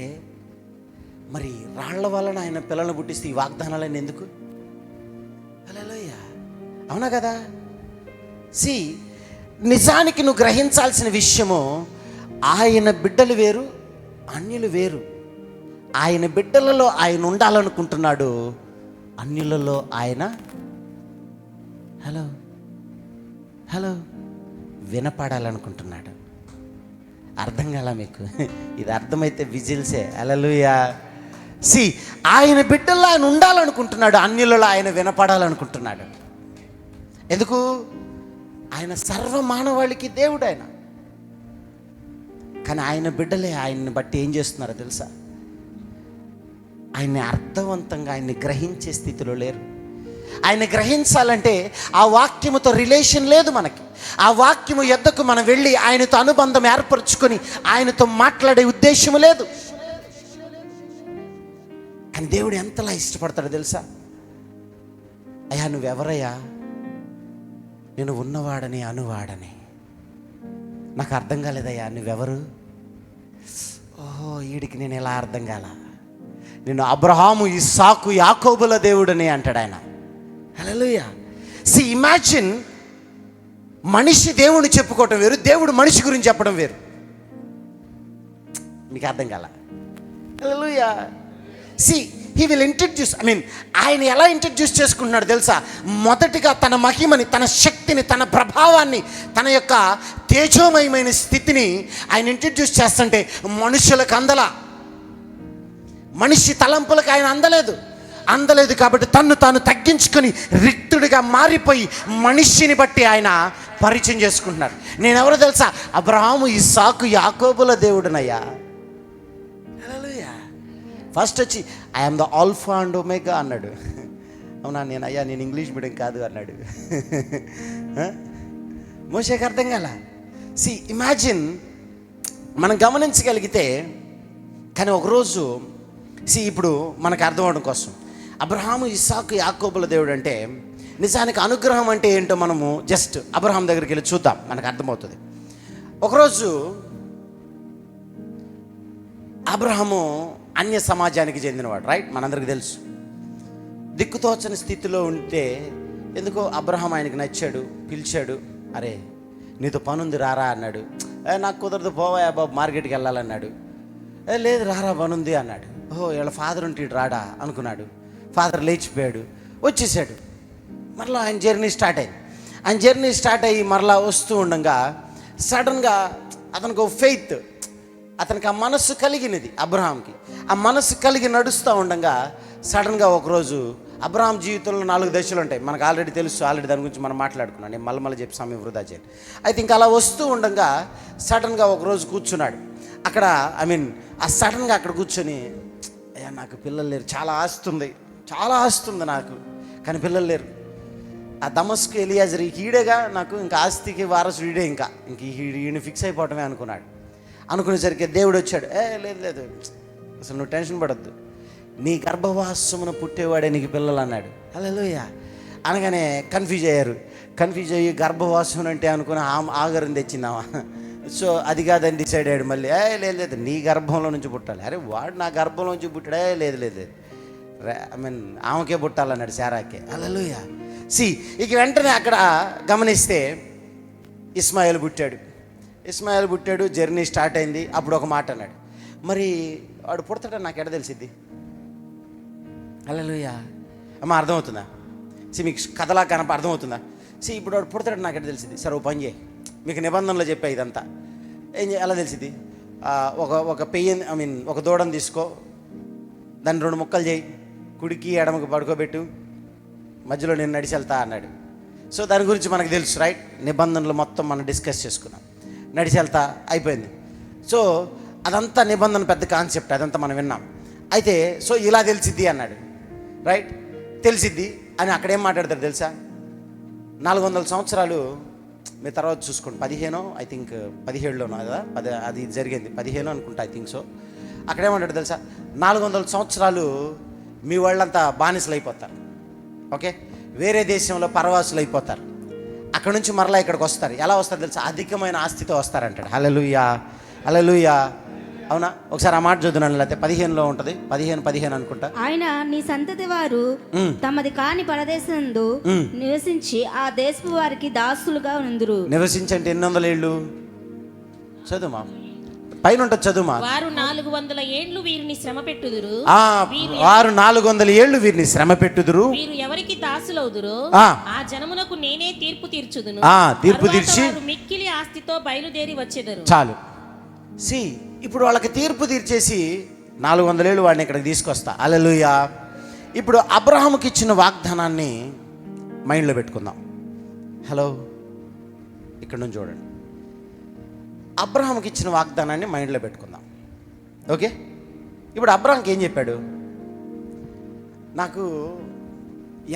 మరి రాళ్ల వలన ఆయన పిల్లల్ని పుట్టిస్తే ఈ వాగ్దానాలన్నీ ఎందుకు? హల్లెలూయా. అవునా కదా? నిజానికి నువ్వు గ్రహించాల్సిన విషయము, ఆయన బిడ్డలు వేరు, అన్యులు వేరు. ఆయన బిడ్డలలో ఆయన ఉండాలనుకుంటున్నాడు, అన్యులలో ఆయన హలో వినపడాలనుకుంటున్నాడు. అర్థం కాల మీకు? ఇది అర్థమైతే విజిల్సే. హల్లెలూయా. ఆయన బిడ్డల్లో ఆయన ఉండాలనుకుంటున్నాడు, అన్యులలో ఆయన వినపడాలనుకుంటున్నాడు. ఎందుకు? ఆయన సర్వ మానవాళికి దేవుడు ఆయన. కానీ ఆయన బిడ్డలే ఆయన్ని బట్టి ఏం చేస్తున్నారో తెలుసా, ఆయన్ని అర్థవంతంగా ఆయన్ని గ్రహించే స్థితిలో లేరు. ఆయన గ్రహించాలంటే ఆ వాక్యముతో రిలేషన్ లేదు మనకి. ఆ వాక్యము యొద్దకు మనం వెళ్ళి ఆయనతో అనుబంధం ఏర్పరచుకొని ఆయనతో మాట్లాడే ఉద్దేశము లేదు. కానీ దేవుడు ఎంతలా ఇష్టపడతాడో తెలుసా, అయ్యా నువ్వెవరయ్యా, నేను ఉన్నవాడని అనువాడని, నాకు అర్థం కాలేదయ్యా నువ్వెవరు, ఓహో వీడికి నేను ఎలా అర్థం కాల, నేను అబ్రహాము, ఇస్సాకు, యాకోబుల దేవుడని అంటాడు ఆయన. హల్లెలూయా. ఇమాజిన్, మనిషి దేవుని చెప్పుకోవటం వేరు, దేవుడు మనిషి గురించి చెప్పడం వేరు. మీకు అర్థం కాల? హల్లెలూయా. హీ విల్ ఇంట్రడ్యూస్, ఆయన ఎలా ఇంట్రడ్యూస్ చేసుకుంటున్నాడు తెలుసా, మొదటిగా తన మహిమని, తన శక్తిని, తన ప్రభావాన్ని, తన యొక్క తేజోమయమైన స్థితిని ఆయన ఇంట్రడ్యూస్ చేస్తుంటే మనుషులకు మనిషి తలంపులకు ఆయన అందలేదు కాబట్టి తాను తగ్గించుకొని రిక్తుడిగా మారిపోయి మనిషిని బట్టి ఆయన పరిచయం చేసుకుంటున్నారు. నేనెవరో తెలుసా, అబ్రహాము, ఇస్సాకు, యాకోబుల దేవుడునయ్యా. ఫస్ట్ వచ్చి I'm the alpha and omega అన్నాడు. అవునా, నేను ఇంగ్లీష్ మీడియం కాదు అన్నాడు. మోషేకి అర్థం కాల. ఇమాజిన్, మనం గమనించగలిగితే. కానీ ఒకరోజు ఇప్పుడు మనకు అర్థం అవడం కోసం, అబ్రహాము, ఇస్సాకు, యాకోబుల దేవుడు అంటే నిజానికి అనుగ్రహం అంటే ఏంటో మనము జస్ట్ అబ్రహాం దగ్గరికి వెళ్ళి చూద్దాం, మనకు అర్థమవుతుంది. ఒకరోజు అబ్రహాము అన్య సమాజానికి చెందినవాడు, రైట్? మనందరికి తెలుసు. దిక్కుతోచని స్థితిలో ఉంటే ఎందుకో అబ్రహాం ఆయనకి నచ్చాడు, పిలిచాడు. అరే నీతో పనుంది రారా అన్నాడు. నాకు కుదరదు, పోవా బాబు, మార్కెట్కి వెళ్ళాలన్నాడు. లేదు రారా పనుంది అన్నాడు. ఓహో వీళ్ళ ఫాదర్ ఉంటే రాడా అనుకున్నాడు. ఫాదర్ లేచిపోయాడు, వచ్చేసాడు. మరలా ఆయన జర్నీ స్టార్ట్ అయ్యి మరలా వస్తూ ఉండగా సడన్గా అతనికి ఒక ఫెయిత్, అతనికి ఆ మనస్సు కలిగినది. అబ్రహాంకి ఆ మనస్సు కలిగి నడుస్తూ ఉండగా సడన్గా ఒకరోజు, అబ్రహాం జీవితంలో 4 దశలు ఉంటాయి, మనకు ఆల్రెడీ తెలుసు, ఆల్రెడీ దాని గురించి మనం మాట్లాడుకున్నాం. నేను మళ్ళీ చెప్పి సమయం వృధా చేయండి. అయితే ఇంకా అలా వస్తూ ఉండగా సడన్గా ఒకరోజు కూర్చున్నాడు అక్కడ. ఆ సడన్గా అక్కడ కూర్చొని, అయ్యా నాకు పిల్లలు లేరు, చాలా ఆస్తి ఉంది నాకు, కానీ పిల్లలు లేరు. ఆ దమస్కు ఎలియాజరు ఈడేగా నాకు, ఇంకా ఆస్తికి వారసుడు ఈడే, ఇంక ఈయన ఫిక్స్ అయిపోవటమే అనుకునేసరికి దేవుడు వచ్చాడు. లేదు అసలు నువ్వు టెన్షన్ పడద్దు, నీ గర్భవాసమున పుట్టేవాడే నీకు పిల్లలు అన్నాడు. హల్లెలూయా. అనగానే కన్ఫ్యూజ్ అయ్యి గర్భవాసం అంటే అనుకుని ఆగరం తెచ్చిందామా. సో అది కాదని డిసైడ్ అయ్యాడు. మళ్ళీ లేదు నీ గర్భంలో నుంచి పుట్టాలి. అరే వాడు నా గర్భంలో నుంచి పుట్టాడే, లేదు ఆమెకే పుట్టాలన్నాడు, శారాకే. హల్లెలూయా. ఇక వెంటనే అక్కడ గమనిస్తే ఇస్మాయిల్ పుట్టాడు, జర్నీ స్టార్ట్ అయింది. అప్పుడు ఒక మాట అన్నాడు, మరి వాడు పుడతాడని నాకు ఎడ తెలిసిద్ది? హల్లెలూయా. అమ్మ అర్థమవుతుందా? మీకు కథలా అర్థమవుతుందా? ఇప్పుడు వాడు పుడతాడని నాకు ఎడ తెలిసిద్ది? సరే ఓ పని చేయి, మీకు నిబంధనలు చెప్పే ఇదంతా ఎలా తెలిసిద్ది? ఒక పెయ్యి ఒక దూడను తీసుకో, దాన్ని 2 ముక్కలు చేయి, కుడికి ఎడమకు పడుకోబెట్టు, మధ్యలో నేను నడిచి వెళ్తా అన్నాడు. సో దాని గురించి మనకు తెలుసు, రైట్? నిబంధనలు మొత్తం మనం డిస్కస్ చేసుకున్నాం. నడిచి వెళ్తా అయిపోయింది. సో అదంతా నిబంధన పెద్ద కాన్సెప్ట్, అదంతా మనం విన్నాం. అయితే సో ఇలా తెలిసిద్ది అన్నాడు, రైట్? తెలిసిద్ది అని అక్కడేం మాట్లాడతారు తెలుసా? 400 సంవత్సరాలు మీరు తర్వాత చూసుకోండి. 15 ఐ థింక్ 17లోనో కదా అది జరిగింది, 15 అనుకుంటా, ఐ థింక్ సో. అక్కడేమంటాడు తెలుసా? 400 సంవత్సరాలు మీ వాళ్ళంతా బానిసలు అయిపోతారు, ఓకే? వేరే దేశంలో పరవాసులు అయిపోతారు. అక్కడ నుంచి మరలా ఇక్కడికి వస్తారు. ఎలా వస్తారు తెలుసా? అధికమైన ఆస్తితో వస్తారంటాడు. హల్లెలూయా, హల్లెలూయా. అవునా? ఒకసారి ఆ మాట చదువుతున్నాను, లేకపోతే 15లో ఉంటుంది, 15 అనుకుంటా. ఆయన నీ సంతతి వారు తమది కాని పరదేశందు నివసించి ఆ దేశపు వారికి దాసులుగా ఉందురు. నివసించి అంటే 800 ఏళ్ళు చదువుమా, పైన ఉంటుంది చదువుమా. వారు 400 ఏండ్లు వీరిని శ్రమ పెట్టుదురు. వారు 400 ఏళ్ళు వీరిని శ్రమ పెట్టుదురు. వీరు ఎవరికి దాసులవుదురు ఆ జనమునకు నేనే తీర్పు తీర్చుదును. తీర్పు తీర్చి మిక్కిలి ఆస్తితో బయలుదేరి వచ్చేదరు. చాలు. ఇప్పుడు వాళ్ళకి తీర్పు తీర్చేసి 400 ఏళ్ళు వాడిని ఇక్కడికి తీసుకొస్తా. హల్లెలూయా. ఇప్పుడు అబ్రహాముకి ఇచ్చిన వాగ్దానాన్ని మైండ్లో పెట్టుకుందాం. హలో, ఇక్కడ నుంచి చూడండి. అబ్రహాముకి ఇచ్చిన వాగ్దానాన్ని మైండ్లో పెట్టుకుందాం, ఓకే? ఇప్పుడు అబ్రహాంకి ఏం చెప్పాడు? నాకు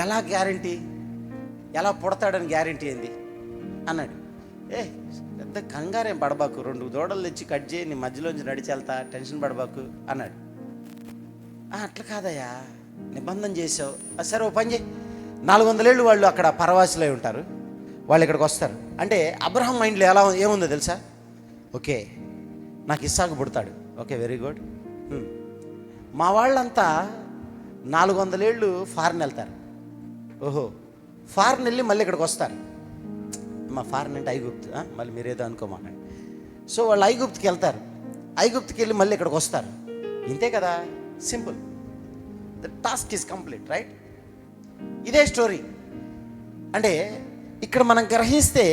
ఎలా గ్యారంటీ, ఎలా పుడతాడని గ్యారంటీ ఏంది అన్నాడు. పెద్ద కంగారేం పడబాకు, 2 దూడలు తెచ్చి కట్ చేయి, నీ మధ్యలోంచి నడిచి వెళ్తా, టెన్షన్ పడబాకు అన్నాడు. అట్లా కాదయ్యా, నిబంధన చేసావు, సరే ఓ పని చేయి, 400 ఏళ్ళు వాళ్ళు అక్కడ పరవాసులై ఉంటారు, వాళ్ళు ఇక్కడికి వస్తారు అంటే అబ్రహాం మైండ్లో ఏముందో తెలుసా? ఓకే, నాకు ఇస్సాకు పుడతాడు, ఓకే, వెరీ గుడ్. మా వాళ్ళంతా 400 ఏళ్ళు ఫారెన్ వెళ్తారు. ఓహో, ఫారెన్ వెళ్ళి మళ్ళీ ఇక్కడికి వస్తారు. మా ఫారెన్ అంటే ఐగుప్తు, మళ్ళీ మీరేదో అనుకోమాకండి. సో వాళ్ళు ఐగుప్తుకి వెళ్తారు, ఐగుప్తుకి వెళ్ళి మళ్ళీ ఇక్కడికి వస్తారు. ఇంతే కదా, simple. The task is complete, right? ఇదే స్టోరీ. అంటే ఇక్కడ మనం గ్రహిస్తే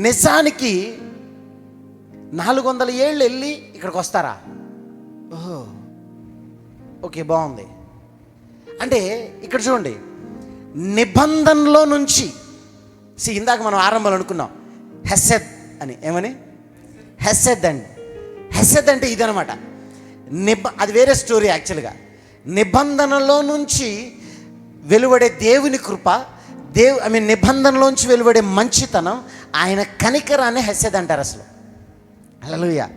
నిజానికి 400 ఏళ్ళు వెళ్ళి ఇక్కడికి వస్తారా? ఓహో, ఓకే, బాగుంది. అంటే ఇక్కడ చూడండి, నిబంధనలో నుంచి ఇందాక మనం ఆరంభంలో అనుకున్నాం హెసెద్ అని. ఏమని? హెసెద్ అండి. హెసెద్ అంటే ఇదనమాట. అది వేరే స్టోరీ యాక్చువల్గా. నిబంధనలో నుంచి వెలువడే దేవుని కృప, నిబంధనలోంచి వెలువడే మంచితనం, ఆయన కనికరాన్ని హెసెద్ అంటారు అసలు. హల్లెలూయా.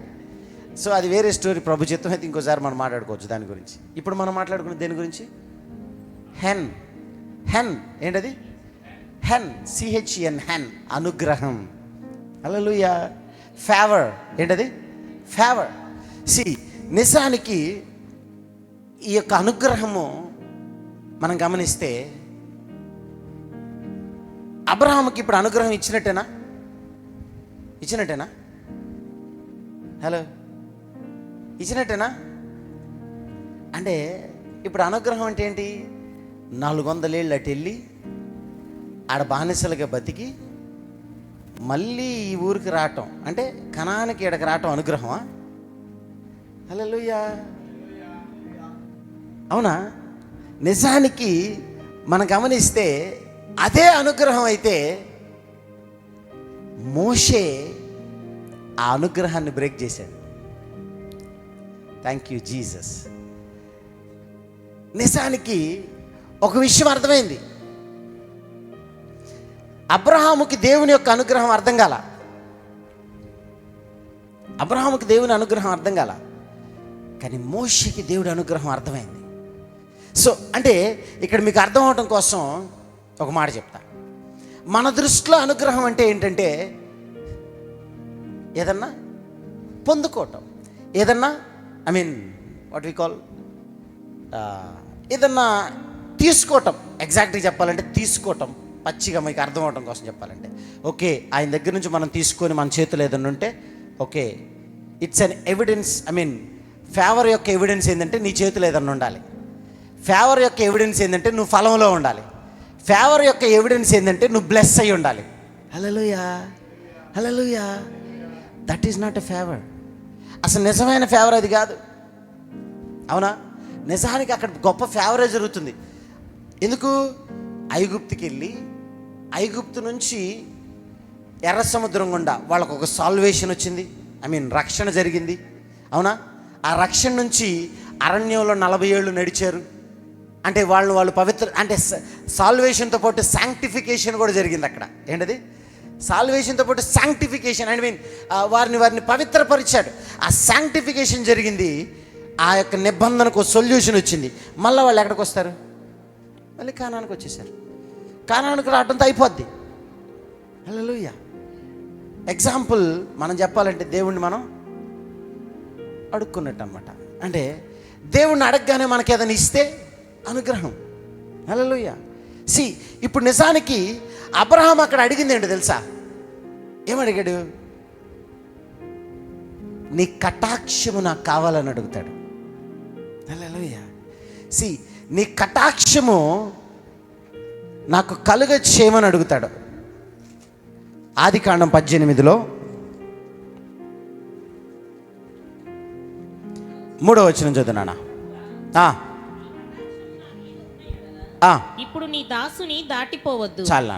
సో అది వేరే స్టోరీ, ప్రభు చిత్తం అయితే ఇంకోసారి మనం మాట్లాడుకోవచ్చు దాని గురించి. ఇప్పుడు మనం మాట్లాడుకునే దేని గురించి? హెన్. ఏంటది? హెన్, CHEN, హెన్, అనుగ్రహం. హల్లెలూయా. ఫేవర్, ఏంటది? ఫేవర్. నిజానికి ఈ యొక్క అనుగ్రహము మనం గమనిస్తే అబ్రహాముకి ఇప్పుడు అనుగ్రహం ఇచ్చినట్టేనా? హలో, ఇచ్చినట్టేనా? అంటే ఇప్పుడు అనుగ్రహం అంటే ఏంటి? 400 ఏళ్ళు అటు వెళ్ళి ఆడ బానిసలుగా బతికి మళ్ళీ ఈ ఊరికి రావటం, అంటే కనానికి ఇక్కడికి రావటం అనుగ్రహమా? హల్లెలూయా. అవునా? నిజానికి మనం గమనిస్తే అదే అనుగ్రహం అయితే మోషే ఆ అనుగ్రహాన్ని బ్రేక్ చేశాడు. Thank you Jesus. నిజానికి ఒక విషయం అర్థమైంది, అబ్రహాముకి దేవుని యొక్క అనుగ్రహం అర్థం కాల. అబ్రహాముకి దేవుని అనుగ్రహం అర్థం కాల, కానీ మోషేకి దేవుడి అనుగ్రహం అర్థమైంది. సో అంటే ఇక్కడ మీకు అర్థం అవడం కోసం ఒక మాట చెప్తా. మన దృష్టిలో అనుగ్రహం అంటే ఏంటంటే ఏదన్నా పొందుకోవటం, ఏదన్నా వాట్ వి కాల్ ఏదన్నా తీసుకోవటం. ఎగ్జాక్ట్గా చెప్పాలంటే తీసుకోవటం, పచ్చిగా మీకు అర్థం అవడం కోసం చెప్పాలంటే, ఓకే ఆయన దగ్గర నుంచి మనం తీసుకొని మన చేతులు ఏదన్నా ఉంటే okay, it's an evidence. Favour యొక్క ఎవిడెన్స్ ఏంటంటే నీ చేతులు ఏదన్నా ఉండాలి. ఫేవర్ యొక్క ఎవిడెన్స్ ఏంటంటే నువ్వు ఫలంలో ఉండాలి. ఫేవర్ యొక్క ఎవిడెన్స్ ఏంటంటే నువ్వు బ్లెస్ అయి ఉండాలి. Hallelujah, hallelujah. That is not a favour. అసలు నిజమైన ఫేవర్ అది కాదు, అవునా? నిజానికి అక్కడ గొప్ప ఫేవరే జరుగుతుంది. ఎందుకు? ఐగుప్తుకి వెళ్ళి ఐగుప్తు నుంచి ఎర్ర సముద్రం గుండా వాళ్ళకు ఒక సాల్వేషన్ వచ్చింది, రక్షణ జరిగింది, అవునా? ఆ రక్షణ నుంచి అరణ్యంలో 40 ఏళ్ళు నడిచారు. అంటే వాళ్ళు పవిత్ర, అంటే సాల్వేషన్తో పాటు శాంక్టిఫికేషన్ కూడా జరిగింది అక్కడ. ఏంటది? సాల్వేషన్తో పాటు శాంక్టిఫికేషన్, వారిని పవిత్రపరిచాడు. ఆ శాంక్టిఫికేషన్ జరిగింది. ఆ యొక్క నిబంధనకు సొల్యూషన్ వచ్చింది. మళ్ళీ వాళ్ళు ఎక్కడికి వస్తారు? మళ్ళీ కానానికి వచ్చేసారు. కానానికి రావడంతో అయిపోద్ది. హల్లెలూయా. ఎగ్జాంపుల్ మనం చెప్పాలంటే దేవుణ్ణి మనం అడుక్కున్నట్టు అన్నమాట. అంటే దేవుణ్ణి అడగగానే మనకి ఏదైనా ఇస్తే అనుగ్రహం. హల్లెలూయా. ఇప్పుడు నిజానికి అబ్రహాం అక్కడ అడిగింది ఏంటో తెలుసా? ఏమడిగాడు? నీ కటాక్షము నాకు కావాలని అడుగుతాడు. హల్లెలూయా. నీ కటాక్షము నాకు కలుగ చేయమని అడుగుతాడు. ఆదికాండం 18లో 3వ వచనం చదువునా? ఇప్పుడు నీ దాసుని దాటిపోవద్దు. చాలా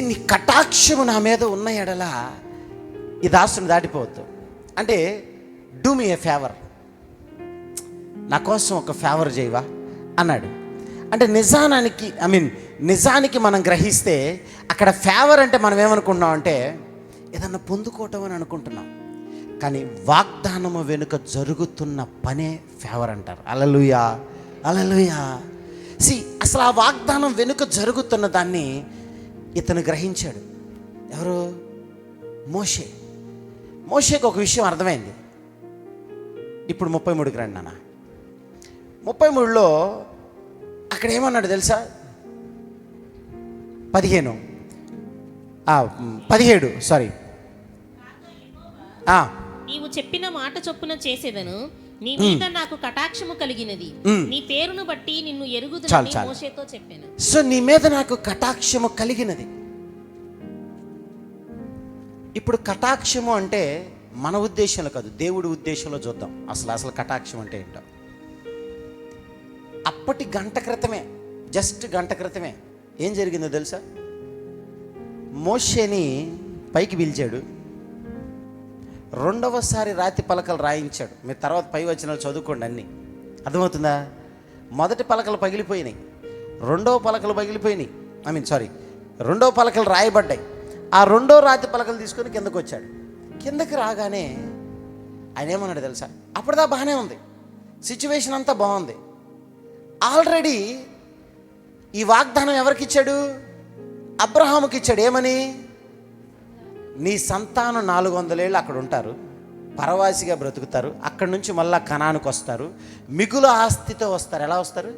నీ కటాక్షము నా మీద ఉన్న ఎడల ఈ దాసుని దాటిపోవద్దు. అంటే డూ మీ ఏ ఫేవర్, నా కోసం ఒక ఫేవర్ చేయవా అన్నాడు. అంటే నిజానికి మనం గ్రహిస్తే అక్కడ ఫేవర్ అంటే మనం ఏమనుకుంటున్నాం అంటే ఏదన్నా పొందుకోవటం అని అనుకుంటున్నాం. కానీ వాగ్దానము వెనుక జరుగుతున్న పనే ఫేవర్ అంటారు. హల్లెలూయా, హల్లెలూయా. అసలు ఆ వాగ్దానం వెనుక జరుగుతున్న దాన్ని ఇతను గ్రహించాడు. ఎవరు? మోషేకి ఒక విషయం అర్థమైంది. ఇప్పుడు 33కి రండి నాన్న. 33లో అక్కడ ఏమన్నాడు తెలుసా? 17 నీవు చెప్పిన మాట చొప్పున చేసేదను, నీ మీద నాకు కటాక్షము కలిగినది, నీ పేరును బట్టి నిన్ను ఎరుగుదునని మోషేతో చెప్పాను. నీ మీద నాకు కటాక్షము కలిగినది. ఇప్పుడు కటాక్షము అంటే మన ఉద్దేశంలో కాదు, దేవుడి ఉద్దేశంలో చూద్దాం. అసలు కటాక్షం అంటే ఏంటో. అప్పటి గంట క్రితమే ఏం జరిగిందో తెలుసా? మోషేని పైకి పిలిచాడు, రెండవసారి రాతి పలకలు రాయించాడు. మీరు తర్వాత పై వచనాలు చదువుకోండి, అన్నీ అర్థమవుతుందా? మొదటి పలకలు పగిలిపోయినాయి, రెండవ పలకలు రాయబడ్డాయి. ఆ రెండో రాతి పలకలు తీసుకొని కిందకు వచ్చాడు. కిందకి రాగానే ఆయన ఏమన్నాడు తెలుసా? అప్పటిదా బాగానే ఉంది, సిచ్యువేషన్ అంతా బాగుంది. ఆల్రెడీ ఈ వాగ్దానం ఎవరికి ఇచ్చాడు? అబ్రహాముకి ఇచ్చాడు. ఏమని? నీ సంతానం 400 ఏళ్ళు అక్కడ ఉంటారు, పరవాసిగా బ్రతుకుతారు, అక్కడి నుంచి మళ్ళా కనానుకు వస్తారు, మిగులు ఆస్తితో వస్తారు. ఎలా వస్తారు?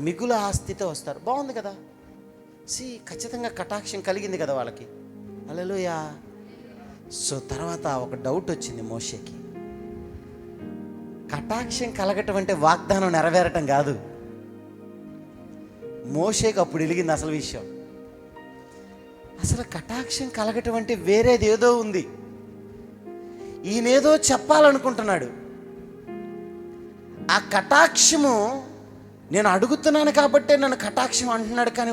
మిగులు ఆస్తితో వస్తారు. బాగుంది కదా? ఖచ్చితంగా కటాక్షం కలిగింది కదా వాళ్ళకి. హల్లెలూయా. తర్వాత ఒక డౌట్ వచ్చింది మోషేకి. కటాక్షం కలగటం అంటే వాగ్దానం నెరవేరటం కాదు. మోషేకి అప్పుడు వెలిగింది అసలు విషయం. అసలు కటాక్షం కలగటం అంటే వేరేది ఏదో ఉంది. ఈయనేదో చెప్పాలనుకుంటున్నాడు. ఆ కటాక్షము నేను అడుగుతున్నాను కాబట్టే నన్ను కటాక్షం అంటున్నాడు. కానీ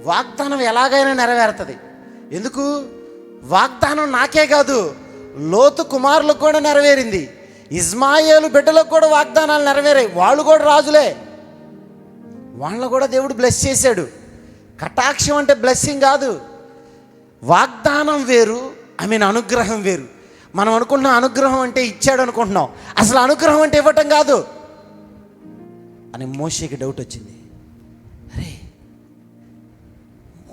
వాగ్దానం ఎలాగైనా నెరవేరుతుంది. ఎందుకు? వాగ్దానం నాకే కాదు, లోతు కుమారులకు కూడా నెరవేరింది. ఇజ్మాయేలు బిడ్డలకు కూడా వాగ్దానాలు నెరవేరాయి. వాళ్ళు కూడా రాజులే, వాళ్ళని కూడా దేవుడు బ్లెస్ చేశాడు. కటాక్షం అంటే బ్లెస్సింగ్ కాదు, వాగ్దానం వేరు, అనుగ్రహం వేరు. మనం అనుకుంటున్న అనుగ్రహం అంటే ఇచ్చాడు అనుకుంటున్నాం, అసలు అనుగ్రహం అంటే ఇవ్వటం కాదు అని మోషేకి డౌట్ వచ్చింది. అరే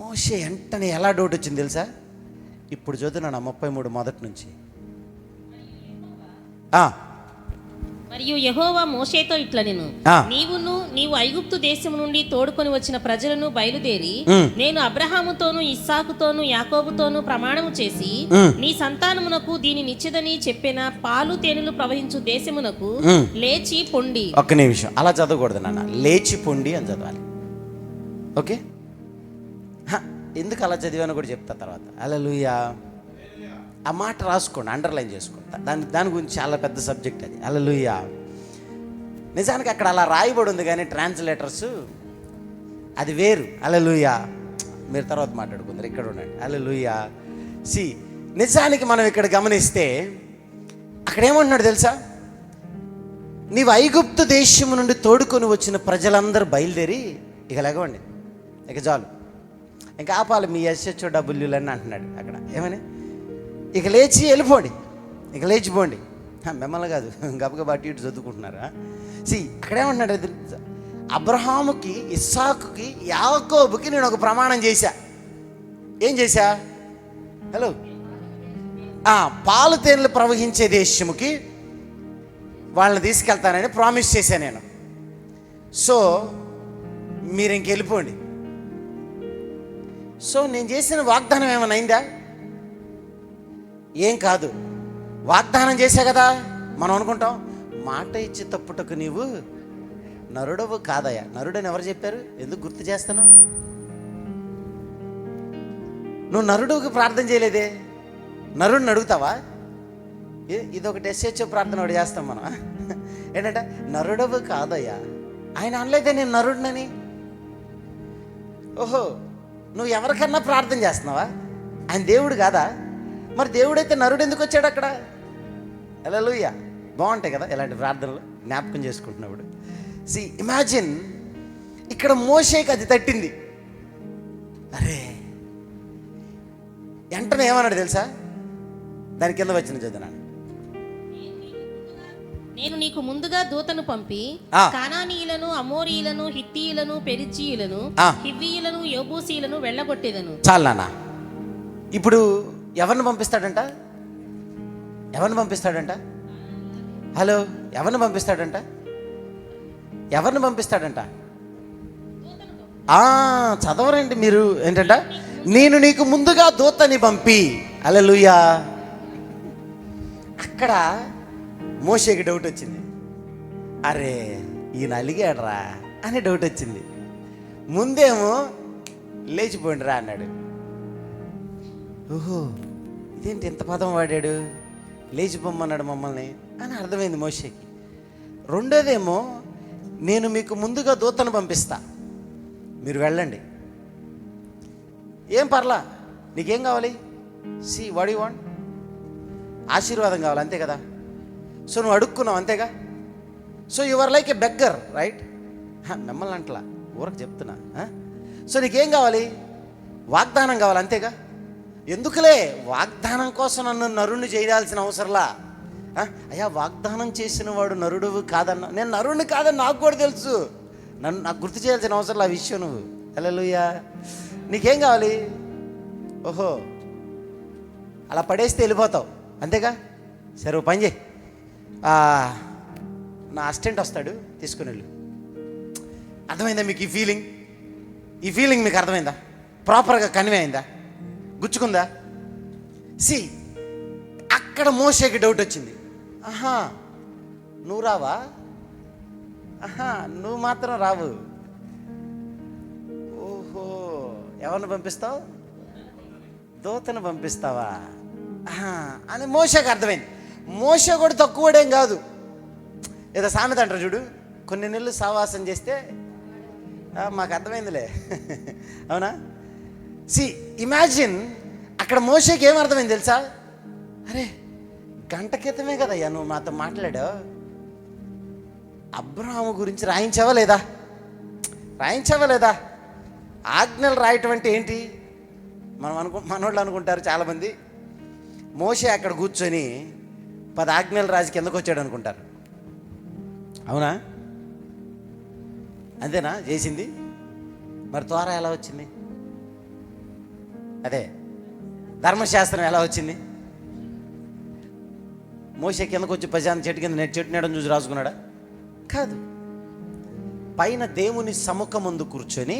మోషే వెంటనే ఎలా డౌట్ వచ్చింది తెలుసా? ఇప్పుడు చదువుతున్నాను 33 మొదటి నుంచి. మరియు యెహోవా మోషేతో ఇట్లనెను, నీవు ఐగుప్తు దేశము నుండి తోడుకొని వచ్చిన ప్రజలను బయలుదేరి నేను అబ్రహాముతోను ఇస్సాకుతోను యాకోబుతోను ప్రమాణము చేసి నీ సంతానమునకు దీని నిచ్చిదని చెప్పిన పాలు తేనెలు ప్రవహించు దేశమునకు లేచి పొండి. ఒక్క నిమిషం, అలా చదవకూడదు నాన్న, లేచి పొండి అని చదవాలి. ఓకే, ఎందుకు అలా చదివానో కూడా చెప్తా తర్వాత. హల్లెలూయా. ఆ మాట రాసుకోండి, అండర్లైన్ చేసుకోండి. దాని గురించి చాలా పెద్ద సబ్జెక్ట్ అది. హల్లెలూయా. నిజానికి అక్కడ అలా రాయబడి ఉంది, కానీ ట్రాన్స్లేటర్స్ అది వేరు. హల్లెలూయా. మీరు తర్వాత మాట్లాడుకుందరు, ఇక్కడ ఉండండి. హల్లెలూయా. నిజానికి మనం ఇక్కడ గమనిస్తే అక్కడ ఏమంటున్నాడు తెలుసా? నీవు ఐగుప్తు దేశము నుండి తోడుకొని వచ్చిన ప్రజలందరూ బయలుదేరి ఇక లేవండి, ఇక చాలు, ఇంకా ఆపాలి మీ SHOWలని అంటున్నాడు అక్కడ. ఏమని? ఇక లేచి వెళ్ళిపోండి, ఇక లేచిపోండి. మిమ్మల్ని కాదు, గబగబా అటు ఇటు చదువుకుంటున్నారా? అక్కడేమంటున్నాడు? అబ్రహాముకి, ఇస్సాకుకి, యాకోబుకి నేను ఒక ప్రమాణం చేశా. ఏం చేశా? హలో, పాలు తేనెలు ప్రవహించే దేశముకి వాళ్ళని తీసుకెళ్తానని ప్రామిస్ చేశాను నేను. సో మీరు ఇంకెళ్ళిపోండి. సో నేను చేసిన వాగ్దానం ఏమైనా అయిందా? ఏం కాదు. వాగ్దానం చేశా కదా. మనం అనుకుంటాం, మాట ఇచ్చి తప్పుటకు నీవు నరుడవు కాదయ్యా. నరుడని ఎవరు చెప్పారు? ఎందుకు గుర్తు చేస్తాను? నువ్వు నరుడుకి ప్రార్థన చేయలేదే, నరుడిని అడుగుతావా? ఇదొకటి SHO ప్రార్థన ఒకటి చేస్తాం మనం. ఏంటంటే, నరుడవు కాదయ్యా. ఆయన అనలేదే నేను నరుడినని. ఓహో, నువ్వు ఎవరికన్నా ప్రార్థన చేస్తున్నావా? ఆయన దేవుడు కాదా? మరి దేవుడైతే నరుడు ఎందుకు వచ్చాడు అక్కడ? హల్లెలూయా. బాగుంటాయి కదా ఇలాంటి ప్రార్థనలు, జ్ఞాపకం చేసుకుంటున్నప్పుడు. ఇమాజిన్, ఇక్కడ మోషేకి అది తట్టింది. అరే, వెంటనే ఏమన్నాడు తెలుసా? దాని కింద వచ్చిన చదువునాను, నేను నీకు ముందుగా దూతను పంపి కానానీయులను, అమోరీయులను, హిత్తీయులను, పెరిజ్జీయులను, హివ్వీయులను, యెబూసీయులను వెళ్ళగొట్టేదను. చాలు నాన్న. ఇప్పుడు ఎవరిని పంపిస్తాడంట? ఎవరిని పంపిస్తాడంట? హలో, ఎవరిని పంపిస్తాడంట? ఎవరిని పంపిస్తాడంట? చదవరండి మీరు. ఏంటంట? నేను నీకు ముందుగా దూతని పంపి. హల్లెలూయా. అక్కడ మోషేకి డౌట్ వచ్చింది. అరే, ఈయన అలిగాడరా అని డౌట్ వచ్చింది. ముందేమో లేచిపోయిండు రా అన్నాడు. ఓహో, ఇదేంటి ఇంత పదం వాడాడు, లేచిపోమ్మన్నాడు మమ్మల్ని అని అర్థమైంది మోషేకి. రెండోదేమో, నేను మీకు ముందుగా దూతను పంపిస్తా, మీరు వెళ్ళండి, ఏం పర్లా, నీకేం కావాలి? What you want? ఆశీర్వాదం కావాలి, అంతే కదా. సో నువ్వు అడుక్కున్నావు, అంతేగా. So your like A beggar, right? మిమ్మల్ని అంటలా, ఊరకు చెప్తున్నా. సో నీకేం కావాలి? వాగ్దానం కావాలి, అంతేగా. ఎందుకులే, వాగ్దానం కోసం నన్ను నరుణ్ణి చేయాల్సిన అవసరంలా. అయ్యా, వాగ్దానం చేసిన వాడు నరుడు కాదన్నా. నేను నరుణ్ణి కాదని నాకు కూడా తెలుసు, నాకు గుర్తు చేయాల్సిన అవసరం ఆ విషయం. నువ్వు హల్లెలూయా. నీకేం కావాలి? ఓహో, అలా పడేస్తే వెళ్ళిపోతావు, అంతేగా. సరే, ఓ పని చేయి, నా అసిస్టెంట్ వస్తాడు, తీసుకుని వెళ్ళు. అర్థమైందా మీకు? ఈ ఫీలింగ్ మీకు అర్థమైందా? ప్రాపర్గా కన్వే అయిందా? గుచ్చుకుందా? అక్కడ మోషేకి డౌట్ వచ్చింది. నువ్వు రావా? నువ్వు మాత్రం రావు. ఓహో, ఎవరిని పంపిస్తావు? దూతను పంపిస్తావా అని మోషేకి అర్థమైంది. మోషే కూడా తక్కువడేం కాదు. ఏదో సామెత అంటారు చూడు, కొన్ని నెలలు సావాసం చేస్తే. మాకు అర్థమైందిలే. అవునా? ఇమాజిన్, అక్కడ మోషేకి ఏం అర్థమైంది తెలుసా? అరే, గంట క్రితమే కదయ్యా నువ్వు మాతో మాట్లాడావు, అబ్రహాము గురించి రాయించావా లేదా? ఆజ్ఞలు రాయటం అంటే ఏంటి? మనోళ్ళు అనుకుంటారు చాలామంది, మోషే అక్కడ కూర్చొని 10 ఆజ్ఞలు రాజు కిందకు వచ్చాడు అనుకుంటారు. అవునా? అంతేనా చేసింది? మరి తోరా ఎలా వచ్చింది? అదే ధర్మశాస్త్రం ఎలా వచ్చింది? మోషే కిందకు వచ్చి ప్రశాంత్ చెట్టు కింద చెట్టు నీడని చూసి రాసుకున్నాడా? కాదు. పైన దేవుని సముఖం ముందు కూర్చొని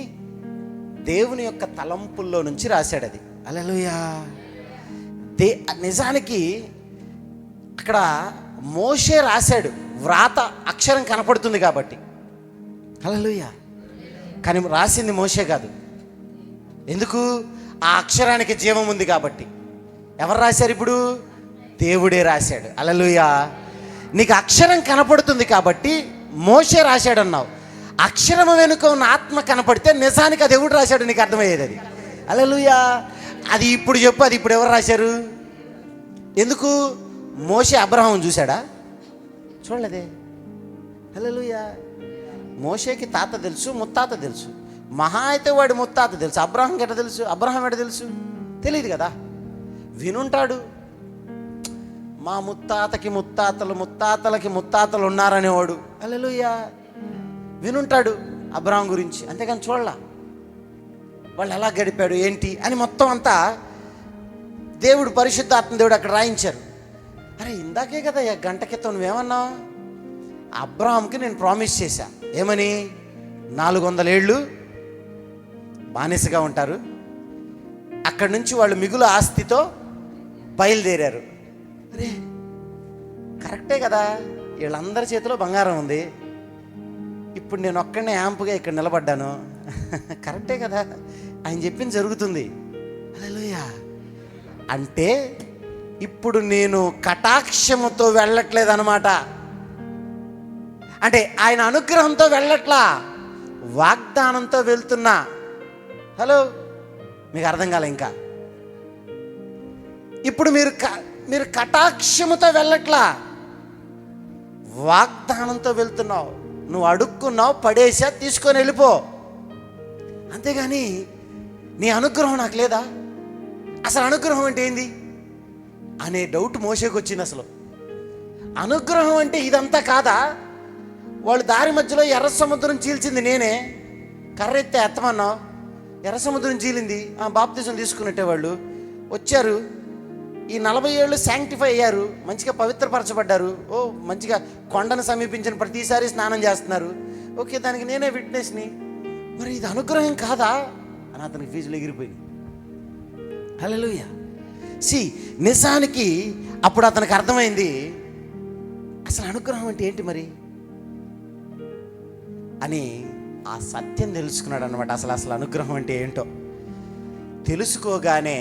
దేవుని యొక్క తలంపుల్లో నుంచి రాశాడు అది. హల్లెలూయా. నిజానికి అక్కడ మోషే రాశాడు, వ్రాత అక్షరం కనపడుతుంది కాబట్టి. హల్లెలూయా. కానీ రాసింది మోషే కాదు. ఎందుకు? ఆ అక్షరానికి జీవం ఉంది కాబట్టి. ఎవరు రాశారు ఇప్పుడు? దేవుడే రాశాడు. హల్లెలూయా. నీకు అక్షరం కనపడుతుంది కాబట్టి మోషే రాశాడు అన్నావు. అక్షరం వెనుక ఉన్న ఆత్మ కనపడితే నిజానికి అది ఎవడు రాశాడు నీకు అర్థమయ్యేది అది. హల్లెలూయా. అది ఇప్పుడు చెప్పు, అది ఇప్పుడు ఎవరు రాశారు? ఎందుకు? మోషే అబ్రహాం చూశాడా? చూడలేదే. హల్లెలూయా. మోషేకి తాత తెలుసు, ముత్తాత తెలుసు. మహా అయితే వాడి ముత్తాత తెలుసు. అబ్రహాంకి ఎట్లా తెలుసు? అబ్రహాం ఎట్లా తెలుసు? తెలియదు కదా. వినుంటాడు, మా ముత్తాతకి ముత్తాతలు ముత్తాతలకి ముత్తాతలు ఉన్నారనేవాడు. హల్లెలూయా. వినుంటాడు అబ్రహాం గురించి, అంతేగాని చూడలా. వాళ్ళు ఎలా గడిపాడు ఏంటి అని మొత్తం అంతా దేవుడు, పరిశుద్ధాత్మ దేవుడు అక్కడ రాయించారు. అరే ఇందాకే కదా గంట క్రితం నువ్వేమన్నావు? అబ్రహాంకి నేను ప్రామిస్ చేశా. ఏమని? 400 ఏళ్ళు బానిసగా ఉంటారు, అక్కడి నుంచి వాళ్ళు మిగులు ఆస్తితో బయలుదేరారు. అరే కరెక్టే కదా, వీళ్ళందరి చేతిలో బంగారం ఉంది. ఇప్పుడు నేను ఒక్కడనే యాంపుగా ఇక్కడ నిలబడ్డాను. కరెక్టే కదా, ఆయన చెప్పింది జరుగుతుంది. హల్లెలూయా. అంటే ఇప్పుడు నేను కటాక్షముతో వెళ్ళట్లేదు అనమాట. అంటే ఆయన అనుగ్రహంతో వెళ్ళట్లా, వాగ్దానంతో వెళ్తున్నా. హలో, మీకు అర్థం కాలే ఇంకా? ఇప్పుడు మీరు కటాక్షముతో వెళ్ళట్లా, వాగ్దానంతో వెళ్తున్నావు. నువ్వు అడుక్కున్నావు, పడేసా, తీసుకొని వెళ్ళిపో. అంతేగాని నీ అనుగ్రహం నాకు లేదా? అసలు అనుగ్రహం అంటే ఏంది అనే డౌట్ మోషేకి వచ్చింది. అసలు అనుగ్రహం అంటే ఇదంతా కాదా? వాళ్ళు దారి మధ్యలో ఎర్ర సముద్రం చీల్చింది నేనే, కర్ర ఎత్తే ఎత్తమన్నావు, ఎర్ర సముద్రం చీలింది, బాప్తిజం తీసుకున్నట్టే వాళ్ళు వచ్చారు. ఈ 40 ఏళ్ళు శాంక్టిఫై అయ్యారు, మంచిగా పవిత్రపరచబడ్డారు. ఓ మంచిగా కొండను సమీపించిన ప్రతిసారి స్నానం చేస్తున్నారు. ఓకే, దానికి నేనే విట్నెస్ని. మరి ఇది అనుగ్రహం కాదా అని అతనికి ఫీజులు ఎగిరిపోయింది. హల్లెలూయా. నిజానికి అప్పుడు అతనికి అర్థమైంది అసలు అనుగ్రహం అంటే ఏంటి మరి అని. ఆ సత్యం తెలుసుకున్నాడు అనమాట. అసలు అనుగ్రహం అంటే ఏంటో తెలుసుకోగానే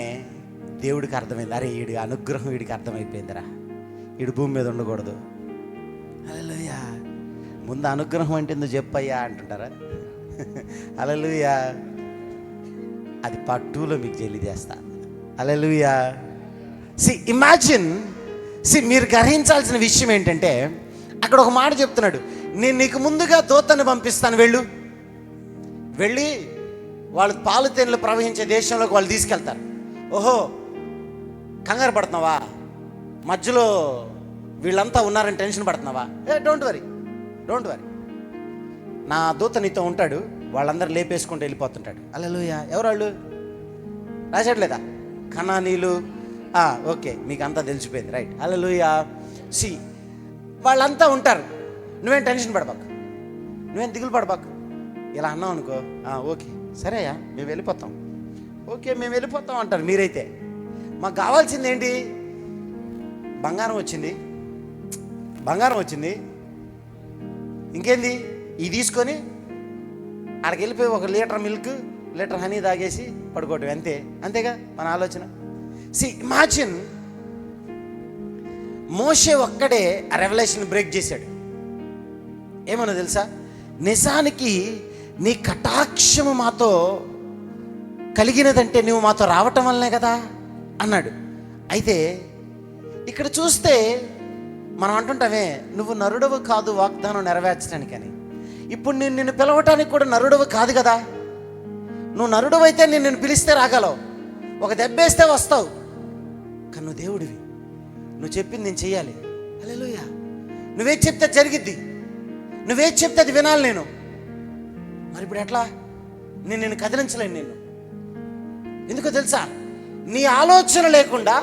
దేవుడికి అర్థమైంది. అరే వీడి అనుగ్రహం వీడికి అర్థమైపోయిందిరా, వీడు భూమి మీద ఉండకూడదు. హల్లెలూయా. ముందు అనుగ్రహం అంటే ఎందుకు చెప్పయ్యా అంటుంటారా? హల్లెలూయా. అది పార్ట్ 2లో మీకు తెలియజేస్తా. హల్లెలూయా. ఇమాజిన్, మీరు గ్రహించాల్సిన విషయం ఏంటంటే అక్కడ ఒక మాట చెప్తున్నాడు, నేను నీకు ముందుగా దూతను పంపిస్తాను, వెళ్ళి వాళ్ళు పాలు తేనెలు ప్రవహించే దేశంలోకి వాళ్ళు తీసుకెళ్తారు. ఓహో కంగారు పడుతున్నావా? మధ్యలో వీళ్ళంతా ఉన్నారని టెన్షన్ పడుతున్నావా? డోంట్ వరీ, నా దూత నీతో ఉంటాడు, వాళ్ళందరూ లేపేసుకుంటూ వెళ్ళిపోతుంటాడు. హల్లెలూయా. ఎవరు వాళ్ళు? రాసేట్లేదా? కనానీలు. ఓకే, మీకు అంతా తెలిసిపోయింది, రైట్. హల్లెలూయా. వాళ్ళంతా ఉంటారు, నువ్వేం టెన్షన్ పడబాకు, నువ్వేం దిగులు పడబాకు. ఇలా అన్నావు అనుకో, ఓకే సరేయా మేము వెళ్ళిపోతాం, ఓకే మేము వెళ్ళిపోతాం అంటారు. మీరైతే మాకు కావాల్సింది ఏంటి? బంగారం వచ్చింది, ఇంకేంది? ఇది తీసుకొని అక్కడికి వెళ్ళిపోయి 1 లీటర్ మిల్క్, లీటర్ హనీ తాగేసి పడుకోవటం, అంతేగా మన ఆలోచన. ఇమాజిన్, మోషే ఒక్కడే ఆ రెవల్యూషన్ బ్రేక్ చేశాడు. ఏమన్నా తెలుసా? నిజానికి నీ కటాక్షము మాతో కలిగినదంటే నువ్వు మాతో రావటం వల్లనే కదా అన్నాడు. అయితే ఇక్కడ చూస్తే మనం అంటుంటామే, నువ్వు నరుడవు కాదు వాగ్దానం నెరవేర్చడానికి అని. ఇప్పుడు నేను నిన్ను పిలవటానికి కూడా నరుడవు కాదు కదా. నువ్వు నరుడవు అయితే నేను నిన్ను పిలిస్తే రాగలవు, ఒక దెబ్బేస్తే వస్తావు. కానీ నువ్వు దేవుడివి, నువ్వు చెప్పింది నేను చెయ్యాలి. హల్లెలూయా. నువ్వే చెప్తే జరిగిద్ది, నువ్వే చెప్తే అది వినాలి నేను. మరి ఇప్పుడు ఎట్లా? నేను కదిలించలేను నిన్ను. ఎందుకో తెలుసా? నీ ఆలోచన లేకుండా,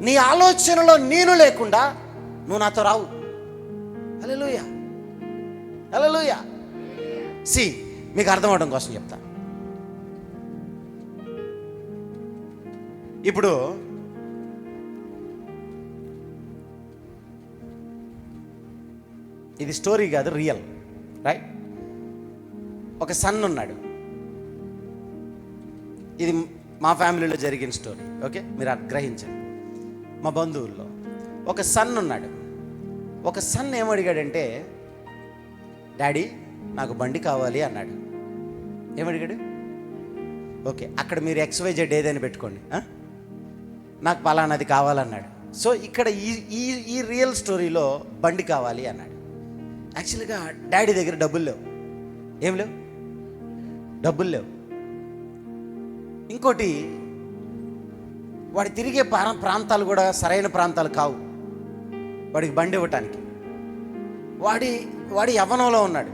నీ ఆలోచనలో నేను లేకుండా నువ్వు నాతో రావు. హల్లెలూయా, హల్లెలూయా. సి, మీకు అర్థం అవడం కోసం చెప్తా. ఇప్పుడు ఇది స్టోరీ కాదు, రియల్, రైట్? ఒక సన్ ఉన్నాడు. ఇది మా ఫ్యామిలీలో జరిగిన స్టోరీ, ఓకే? మీరు గ్రహించండి. మా బంధువుల్లో ఒక సన్ ఉన్నాడు. ఒక సన్ ఏమడిగాడంటే, డాడీ నాకు బండి కావాలి అన్నాడు. ఏమడిగాడు? ఓకే, అక్కడ మీరు XYZ ఏదైనా పెట్టుకోండి. నాకు పలానాది కావాలన్నాడు. సో ఇక్కడ ఈ రియల్ స్టోరీలో బండి కావాలి అన్నాడు. యాక్చువల్గా డాడీ దగ్గర డబ్బులు లేవు. ఏం లేవు? డబ్బులు లేవు. ఇంకోటి, వాడు తిరిగే ప్రాంతాలు కూడా సరైన ప్రాంతాలు కావు వాడికి బండి ఇవ్వటానికి. వాడి యవ్వనంలో ఉన్నాడు.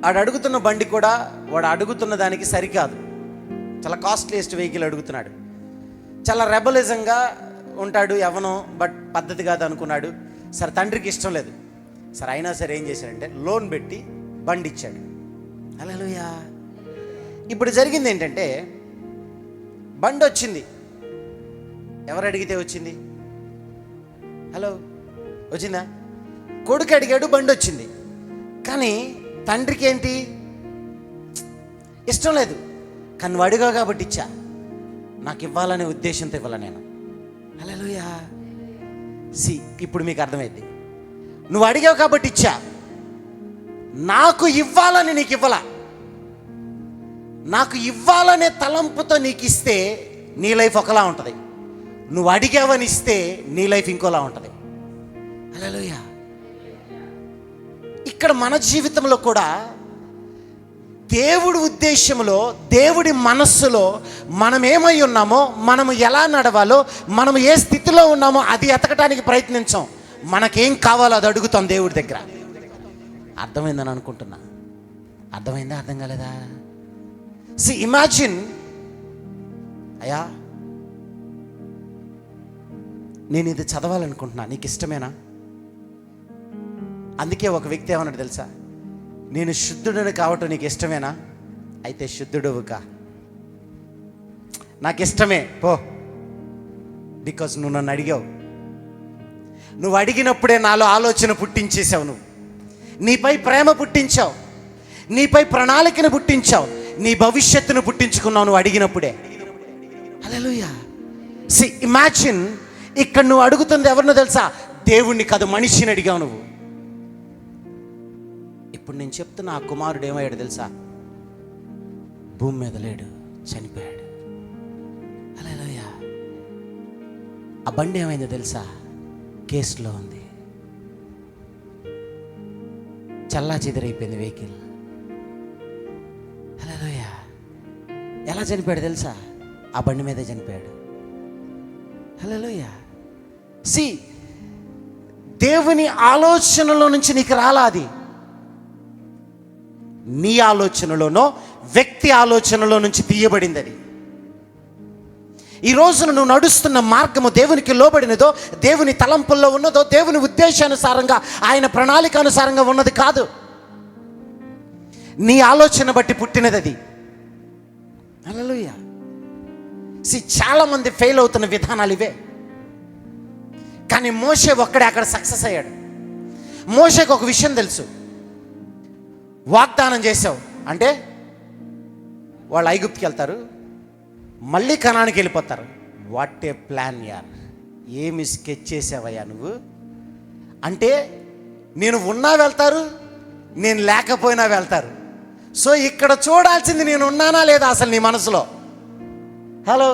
వాడు అడుగుతున్న బండి కూడా వాడు అడుగుతున్న దానికి సరికాదు. చాలా కాస్ట్లీయెస్ట్ వెహికల్ అడుగుతున్నాడు. చాలా రెబలిజంగా ఉంటాడు యవ్వనం, బట్ పద్ధతి కాదు అనుకున్నాడు. సరే, తండ్రికి ఇష్టం లేదు. సరే, అయినా సరే ఏం చేశాడంటే లోన్ పెట్టి బండి ఇచ్చాడు. హల్లెలూయా. ఇప్పుడు జరిగింది ఏంటంటే, బండి వచ్చింది. ఎవరు అడిగితే వచ్చింది? హలో, వచ్చిందా? కొడుకు అడిగాడు, బండి వచ్చింది. కానీ తండ్రికి ఏంటి? ఇష్టం లేదు. కానీ నువ్వు అడిగావు కాబట్టి ఇచ్చా. నాకు ఇవ్వాలనే ఉద్దేశంతో ఇవ్వాల నేను. హల్లెలూయా. సి, ఇప్పుడు మీకు అర్థమైంది. నువ్వు అడిగావు కాబట్టి ఇచ్చా. నాకు ఇవ్వాలని నీకు ఇవ్వాలా. నాకు ఇవ్వాలనే తలంపుతో నీకు ఇస్తే నీ లైఫ్ ఒకలా ఉంటుంది. నువ్వు అడిగావని ఇస్తే నీ లైఫ్ ఇంకోలా ఉంటుంది. హల్లెలూయా. ఇక్కడ మన జీవితంలో కూడా దేవుడి ఉద్దేశంలో, దేవుడి మనస్సులో మనం ఏమై ఉన్నామో, మనము ఎలా నడవాలో, మనం ఏ స్థితిలో ఉన్నామో అది ఎతకటానికి ప్రయత్నించాం. మనకేం కావాలో అది అడుగుతాం దేవుడి దగ్గర. అర్థమైందని అనుకుంటున్నా. అర్థమైందా? అర్థం కాలేదా? సి, ఇమాజిన్, అయ్యా నేను ఇది చదవాలనుకుంటున్నా, నీకు ఇష్టమేనా? అందుకే ఒక వ్యక్తి ఏమన్నాడు తెలుసా? నేను శుద్ధుడిని కావటం నీకు ఇష్టమేనా? అయితే శుద్ధుడువు కా. నాకు ఇష్టమే, పో. బికాజ్ నువ్వు నన్ను అడిగావు. నువ్వు అడిగినప్పుడే నాలో ఆలోచన పుట్టించేసావు. నువ్వు నీపై ప్రేమ పుట్టించావు, నీపై ప్రణాళికను పుట్టించావు, నీ భవిష్యత్తును పుట్టించుకున్నావు నువ్వు అడిగినప్పుడే. హల్లెలూయా. సి, ఇమాజిన్, ఇక్కడ నువ్వు అడుగుతుంది ఎవరినో తెలుసా? దేవుణ్ణి కాదు, మనిషిని అడిగావు నువ్వు. ఇప్పుడు నేను చెప్తున్నా, ఆ కుమారుడు ఏమయ్యాడు తెలుసా? భూమి మీద లేడు, చనిపోయాడు. హల్లెలూయా. ఆ బండి ఏమైందో తెలుసా? కేసులో ఉంది. చల్లా చెదిరైపోయింది వెహికల్. హల్లెలూయా. ఎలా చనిపోయాడు తెలుసా? ఆ బండి మీదే చనిపోయాడు. హల్లెలూయా. సి, దేవుని ఆలోచనలో నుంచి నీకు రాలా అది. నీ ఆలోచనలోనో వ్యక్తి ఆలోచనలో నుంచి తీయబడింది అది. ఈ రోజున నువ్వు నడుస్తున్న మార్గము దేవునికి లోబడినదో, దేవుని తలంపుల్లో ఉన్నదో, దేవుని ఉద్దేశానుసారంగా, ఆయన ప్రణాళికానుసారంగా ఉన్నది కాదు. నీ ఆలోచన బట్టి పుట్టినది అది. హల్లెలూయా. చాలా మంది ఫెయిల్ అవుతున్న విధానాలు ఇవే. కానీ మోషే ఒక్కడే అక్కడ సక్సెస్ అయ్యాడు. మోషేకి ఒక విషయం తెలుసు. వాగ్దానం చేసావు అంటే వాళ్ళు ఐగుప్తుకి వెళ్తారు, మళ్ళీ కనానికి వెళ్ళిపోతారు. వాట్ ఏ ప్లాన్ యార్! ఏమి స్కెచ్ చేసావయ్యా నువ్వు? అంటే నేను ఉన్నా వెళ్తారు, నేను లేకపోయినా వెళ్తారు. సో ఇక్కడ చూడాల్సింది నేను ఉన్నానా లేదా అసలు నీ మనసులో. హలో,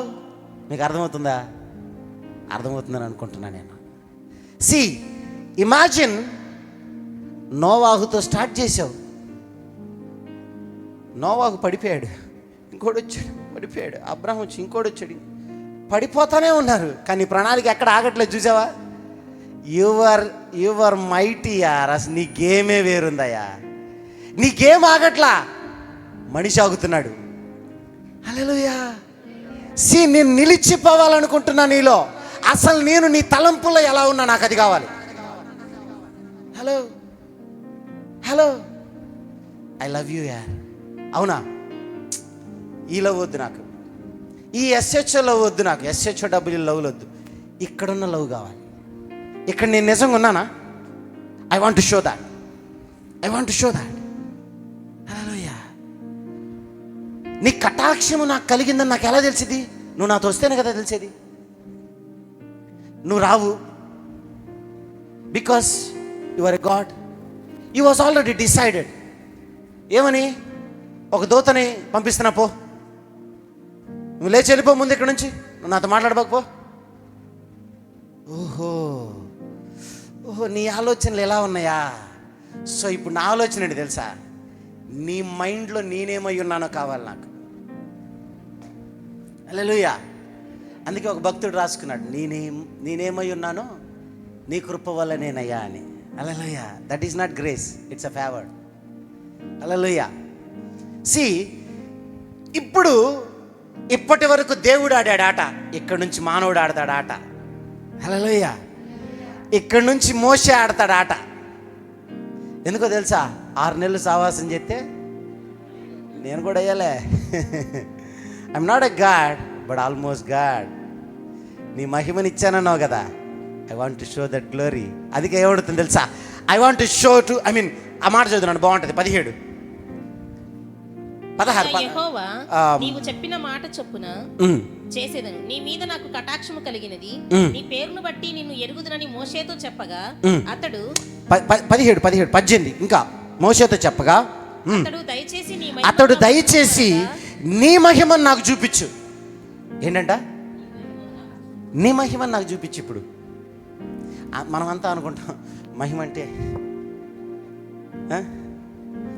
మీకు అర్థమవుతుందా? అర్థమవుతుందని అనుకుంటున్నా నేను. సి, ఇమాజిన్, నోవాహుతో స్టార్ట్ చేసావు. నోవాహు పడిపోయాడు, ఇంకోటి వచ్చాడు, పడిపోయాడు. అబ్రాహం వచ్చి ఇంకోటి వచ్చాడు, పడిపోతానే ఉన్నారు. కానీ ప్రణాళిక ఎక్కడ ఆగట్లేదు. చూసావా? యువర్ మైటీ యార్. అసలు నీ గేమే వేరుందయ్యా. నీ గేమ్ ఆగట్లా, మనిషి ఆగుతున్నాడు. హల్లెలూయా. సి, నేను నిలిచిపోవాలనుకుంటున్నా నీలో. అసలు నేను నీ తలంపుల్లో ఎలా ఉన్నా నాకు అది కావాలి. Hello hello, I love you యార్. అవునా? ఈ లవ్ వద్దు నాకు, ఈ ఎస్హెచ్ఓ లవ్ వద్దు నాకు, ఎస్హెచ్ఓ డబ్ల్యూ లవ్ వద్దు. ఇక్కడున్న లవ్ కావాలి. ఇక్కడ నేను నిజంగా ఉన్నానా? I want to show that, I want to show that. Hallelujah. నీ కటాక్షము నాకు కలిగిందని నాకు ఎలా తెలిసింది? నువ్వు నాతో వస్తేనే కదా తెలిసేది. నువ్వు రావు, because you are a God. You was already decided. ఏమని? ఒక దూతని పంపిస్తున్నా, పో, నువ్వు లేచి వెళ్ళిపో ముందు ఇక్కడ నుంచి, నువ్వు నాతో మాట్లాడబోకపో. ఓహో ఓహో, నీ ఆలోచనలు ఎలా ఉన్నాయా? సో ఇప్పుడు నా ఆలోచన ఏంటి తెలుసా? నీ మైండ్లో నేనేమై ఉన్నానో కావాలి నాకు. హల్లెలూయా. అందుకే ఒక భక్తుడు రాసుకున్నాడు, నేనేమై ఉన్నానో నీ కృప వల్ల నేనయ్యా అని. Hallelujah. That is not grace, it's a favour. Hallelujah. See, ఇప్పుడు ఇప్పటి వరకు దేవుడు ఆడాడు ఆట, ఇక్కడ నుంచి మానవుడు ఆడతాడు ఆట. హల్లెలూయా. ఇక్కడ నుంచి మోషే ఆడతాడు ఆట. ఎందుకో తెలుసా? 6 నెలలు సావాసం చేస్తే నేను కూడా అయ్యాలే. I'm not a God but almost God. నీ మహిమనిచ్చానన్నావు కదా, I want to show that glory. అందుకే ఏమడుతుంది తెలుసా? I want to show to, I mean ఆ మాట చదువుతున్నాను, బాగుంటుంది. 17 16 యెహోవా నీవు చెప్పిన మాట చొప్పున చేసేదను. నీ మీద నాకు కటాక్షము కలిగినది, నీ పేరును బట్టి నిన్ను ఎరుగుదునని మోషేతో చెప్పగా అతడు 18 ఇంకా మోషేతో చెప్పగా అతడు దయచేసి నీ మహిమను నాకు చూపించు. ఏంటంట? నీ మహిమను నాకు చూపించు. ఇప్పుడు మనమంతా అనుకుంటాం మహిమ అంటే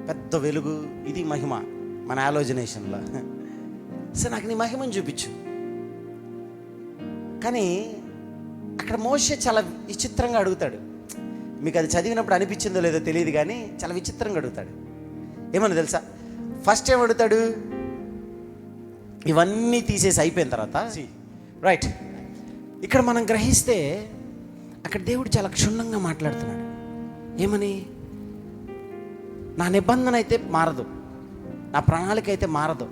పెద్ద వెలుగు, ఇది మహిమ మన ఆలోచనేషన్లో. సో నాకు నీ మహిమను చూపించు. కానీ అక్కడ మోషే చాలా విచిత్రంగా అడుగుతాడు. మీకు అది చదివినప్పుడు అనిపించిందో లేదో తెలియదు, కానీ చాలా విచిత్రంగా అడుగుతాడు. ఏమన్నా తెలుసా? ఫస్ట్ ఏం అడుగుతాడు? ఇవన్నీ తీసేసి అయిపోయిన తర్వాత, రైట్, ఇక్కడ మనం గ్రహిస్తే అక్కడ దేవుడు చాలా క్షుణ్ణంగా మాట్లాడుతున్నాడు. ఏమని? నా నిబంధన అయితే మారదు, నా ప్రణాళిక అయితే మారదు,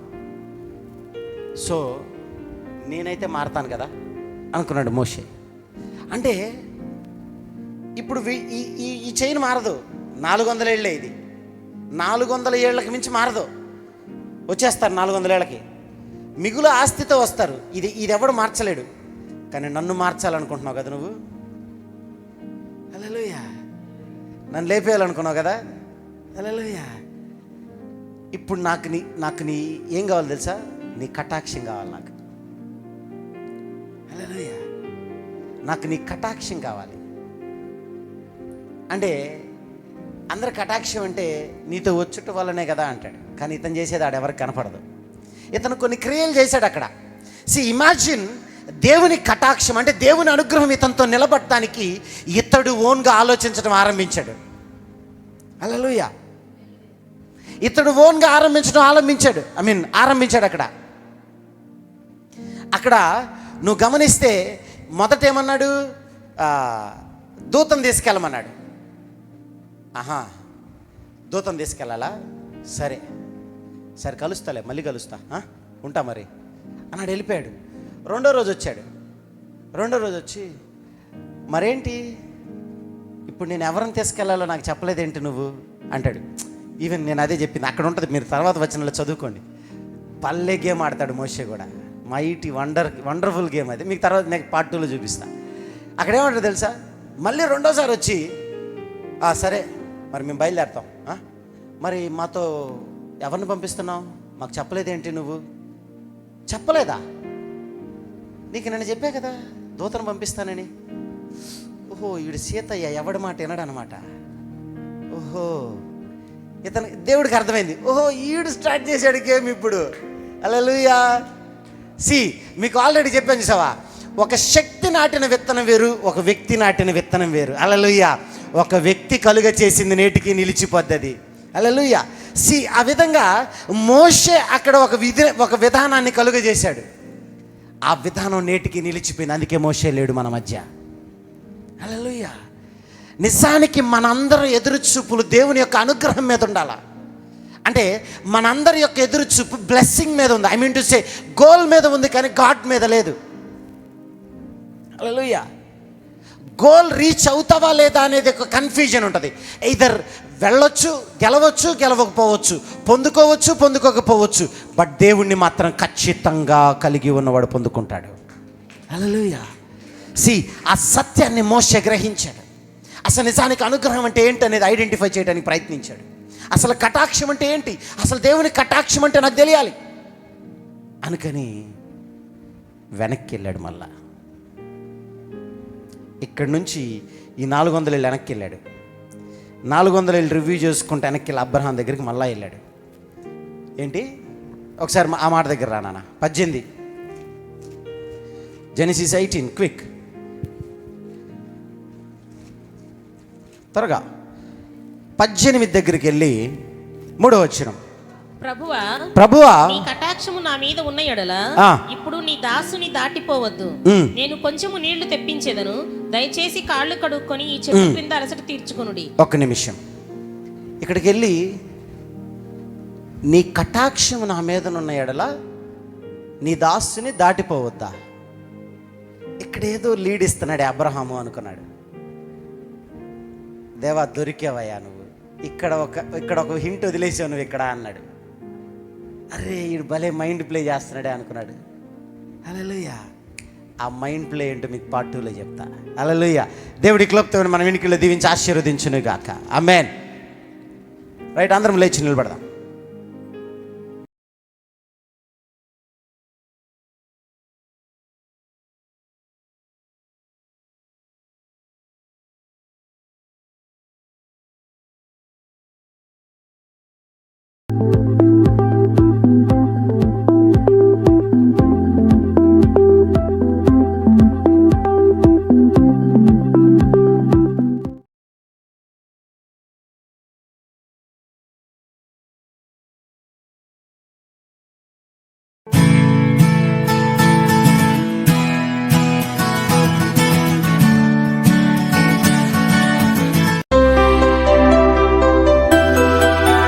సో నేనైతే మారతాను కదా అనుకున్నాడు మోషే. అంటే ఇప్పుడు ఈ చైన్ మారదు. 400 ఏళ్ళే ఇది. 400 ఏళ్ళకి మించి మారదు. వచ్చేస్తారు 400 ఏళ్ళకి, మిగులు ఆస్తితో వస్తారు. ఇది ఎవడు మార్చలేడు. కానీ నన్ను మార్చాలనుకుంటున్నావు కదా నువ్వు. హల్లెలూయా. నన్ను లేపేయాలనుకున్నావు కదా. హల్లెలూయా. ఇప్పుడు నాకు నీ ఏం కావాలి తెలుసా? నీ కటాక్షం కావాలి నాకు. హల్లెలూయా. నాకు నీ కటాక్షం కావాలి. అంటే అందరు కటాక్షం అంటే నీతో వచ్చుట వల్లనే కదా అంటాడు, కానీ ఇతను చేసేది ఆడెవరికి కనపడదు. ఇతను కొన్ని క్రియలు చేశాడు అక్కడ. ఇమాజిన్, దేవుని కటాక్షం అంటే దేవుని అనుగ్రహం ఇతనితో నిలబడటానికి ఇతడు ఓన్గా ఆలోచించడం ఆరంభించాడు. హల్లెలూయా. ఇతడు ఓన్గా ఆరంభించాడు అక్కడ నువ్వు గమనిస్తే మొదట ఏమన్నాడు? దూతం తీసుకెళ్ళమన్నాడు. దూతం తీసుకెళ్ళాలా? సరే కలుస్తాలే, మళ్ళీ కలుస్తా, ఉంటా మరి అన్నాడు. వెళ్ళిపోయాడు. రెండో రోజు వచ్చి మరేంటి ఇప్పుడు నేను ఎవరిని తీసుకెళ్లాలో నాకు చెప్పలేదేంటి నువ్వు అంటాడు. ఈవెన్ నేను అదే చెప్పింది, అక్కడ ఉంటుంది, మీరు తర్వాత వచనంలో చదువుకోండి. పల్లె గేమ్ ఆడతాడు మోషే కూడా. మైటీ వండర్ఫుల్ గేమ్ అది. మీకు తర్వాత నేను పార్ట్ 2లో చూపిస్తా. అక్కడ ఏమంటారు తెలుసా? మళ్ళీ రెండోసారి వచ్చి సరే మరి మేము బయలుదేరుతాం, మరి మాతో ఎవరిని పంపిస్తున్నావు? మాకు చెప్పలేదేంటి నువ్వు? చెప్పలేదా? నీకు నేను చెప్పా కదా దూతను పంపిస్తానని. ఓహో, ఈడు సీతయ్య ఎవడి మాట వినడనమాట. ఓహో, ఇతను దేవుడికి అర్థమైంది. ఓహో, ఈడు స్టార్ట్ చేశాడు గేమ్ ఇప్పుడు. హల్లెలూయా. మీకు ఆల్రెడీ చెప్పాను చూసావా, ఒక శక్తి నాటిన విత్తనం వేరు, ఒక వ్యక్తి నాటిన విత్తనం వేరు. హల్లెలూయా. ఒక వ్యక్తి కలుగ చేసింది నేటికి నిలిచిపోద్ది. హల్లెలూయా. ఆ విధంగా మోషే అక్కడ ఒక విధానాన్ని కలుగ చేశాడు. ఆ విధానం నేటికి నిలిచిపోయింది. అందుకే మోషే లేడు మన మధ్య. హల్లెలూయా. నిజానికి మనందరి ఎదురు చూపులు దేవుని యొక్క అనుగ్రహం మీద ఉండాలా. అంటే మనందరి యొక్క ఎదురు చూపు బ్లెస్సింగ్ మీద ఉంది. I mean to say goal మీద ఉంది, కానీ గాడ్ మీద లేదు. హల్లెలూయా. గోల్ రీచ్ అవుతావా లేదా అనేది ఒక కన్ఫ్యూజన్ ఉంటుంది. ఇదర్ వెళ్ళొచ్చు, గెలవచ్చు, గెలవకపోవచ్చు, పొందుకోవచ్చు, పొందుకోకపోవచ్చు, బట్ దేవుణ్ణి మాత్రం ఖచ్చితంగా కలిగి ఉన్నవాడు పొందుకుంటాడు. హల్లెలూయా. ఆ సత్యాన్ని మోషే గ్రహించాడు. అసలు నిజానికి అనుగ్రహం అంటే ఏంటి అనేది ఐడెంటిఫై చేయడానికి ప్రయత్నించాడు. అసలు కటాక్షం అంటే ఏంటి, అసలు దేవుని కటాక్షం అంటే నాకు తెలియాలి అనుకని వెనక్కి వెళ్ళాడు. మళ్ళా ఇక్కడి నుంచి ఈ 400 ఏళ్ళు వెనక్కి వెళ్ళాడు. 400 ఏళ్ళు రివ్యూ చేసుకుంటే వెనక్కి వెళ్ళి అబ్రహాం దగ్గరికి మళ్ళా వెళ్ళాడు. ఏంటి, ఒకసారి ఆ మాట దగ్గర రా నాన్న. 18 జెనసిస్ 18 క్విక్, త్వరగా. 18 దగ్గరికి వెళ్ళి 3వ వచనం. ప్రభువా నీ కటాక్షము నా మీద ఉన్న ఎడల ఇప్పుడు నీ దాసుని దాటిపోవద్దు. నేను కొంచెము నీళ్లు తెప్పించేదను, దయచేసి కాళ్ళు కడుక్కొని ఈ చెట్టు క్రింద అలసట తీర్చుకొనుడి. ఒక్క నిమిషం. ఇక్కడికి వెళ్ళి నీ కటాక్షము నా మీద ఉన్న ఎడల నీ దాసుని దాటిపోవద్దా. ఇక్కడ ఏదో లీడ్ ఇస్తున్నాడే అబ్రహాము అనుకున్నాడు. దేవా దొరికావయ్యా నువ్వు, ఇక్కడ ఒక హింట్ వదిలేసావు నువ్వు ఇక్కడ అన్నాడు. అరే ఈడు భలే మైండ్ ప్లే చేస్తున్నాడే అనుకున్నాడు. హల్లెలూయా. ఆ మైండ్ ప్లే ఏంటో మీకు పార్ట్ 2లో చెప్తా. హల్లెలూయా. దేవుడి క్లబ్తో మన వెనుకల్లో దీవించి ఆశీర్వదించును గాక. ఆమేన్. రైట్, అందరం లేచి నిలబడదాం.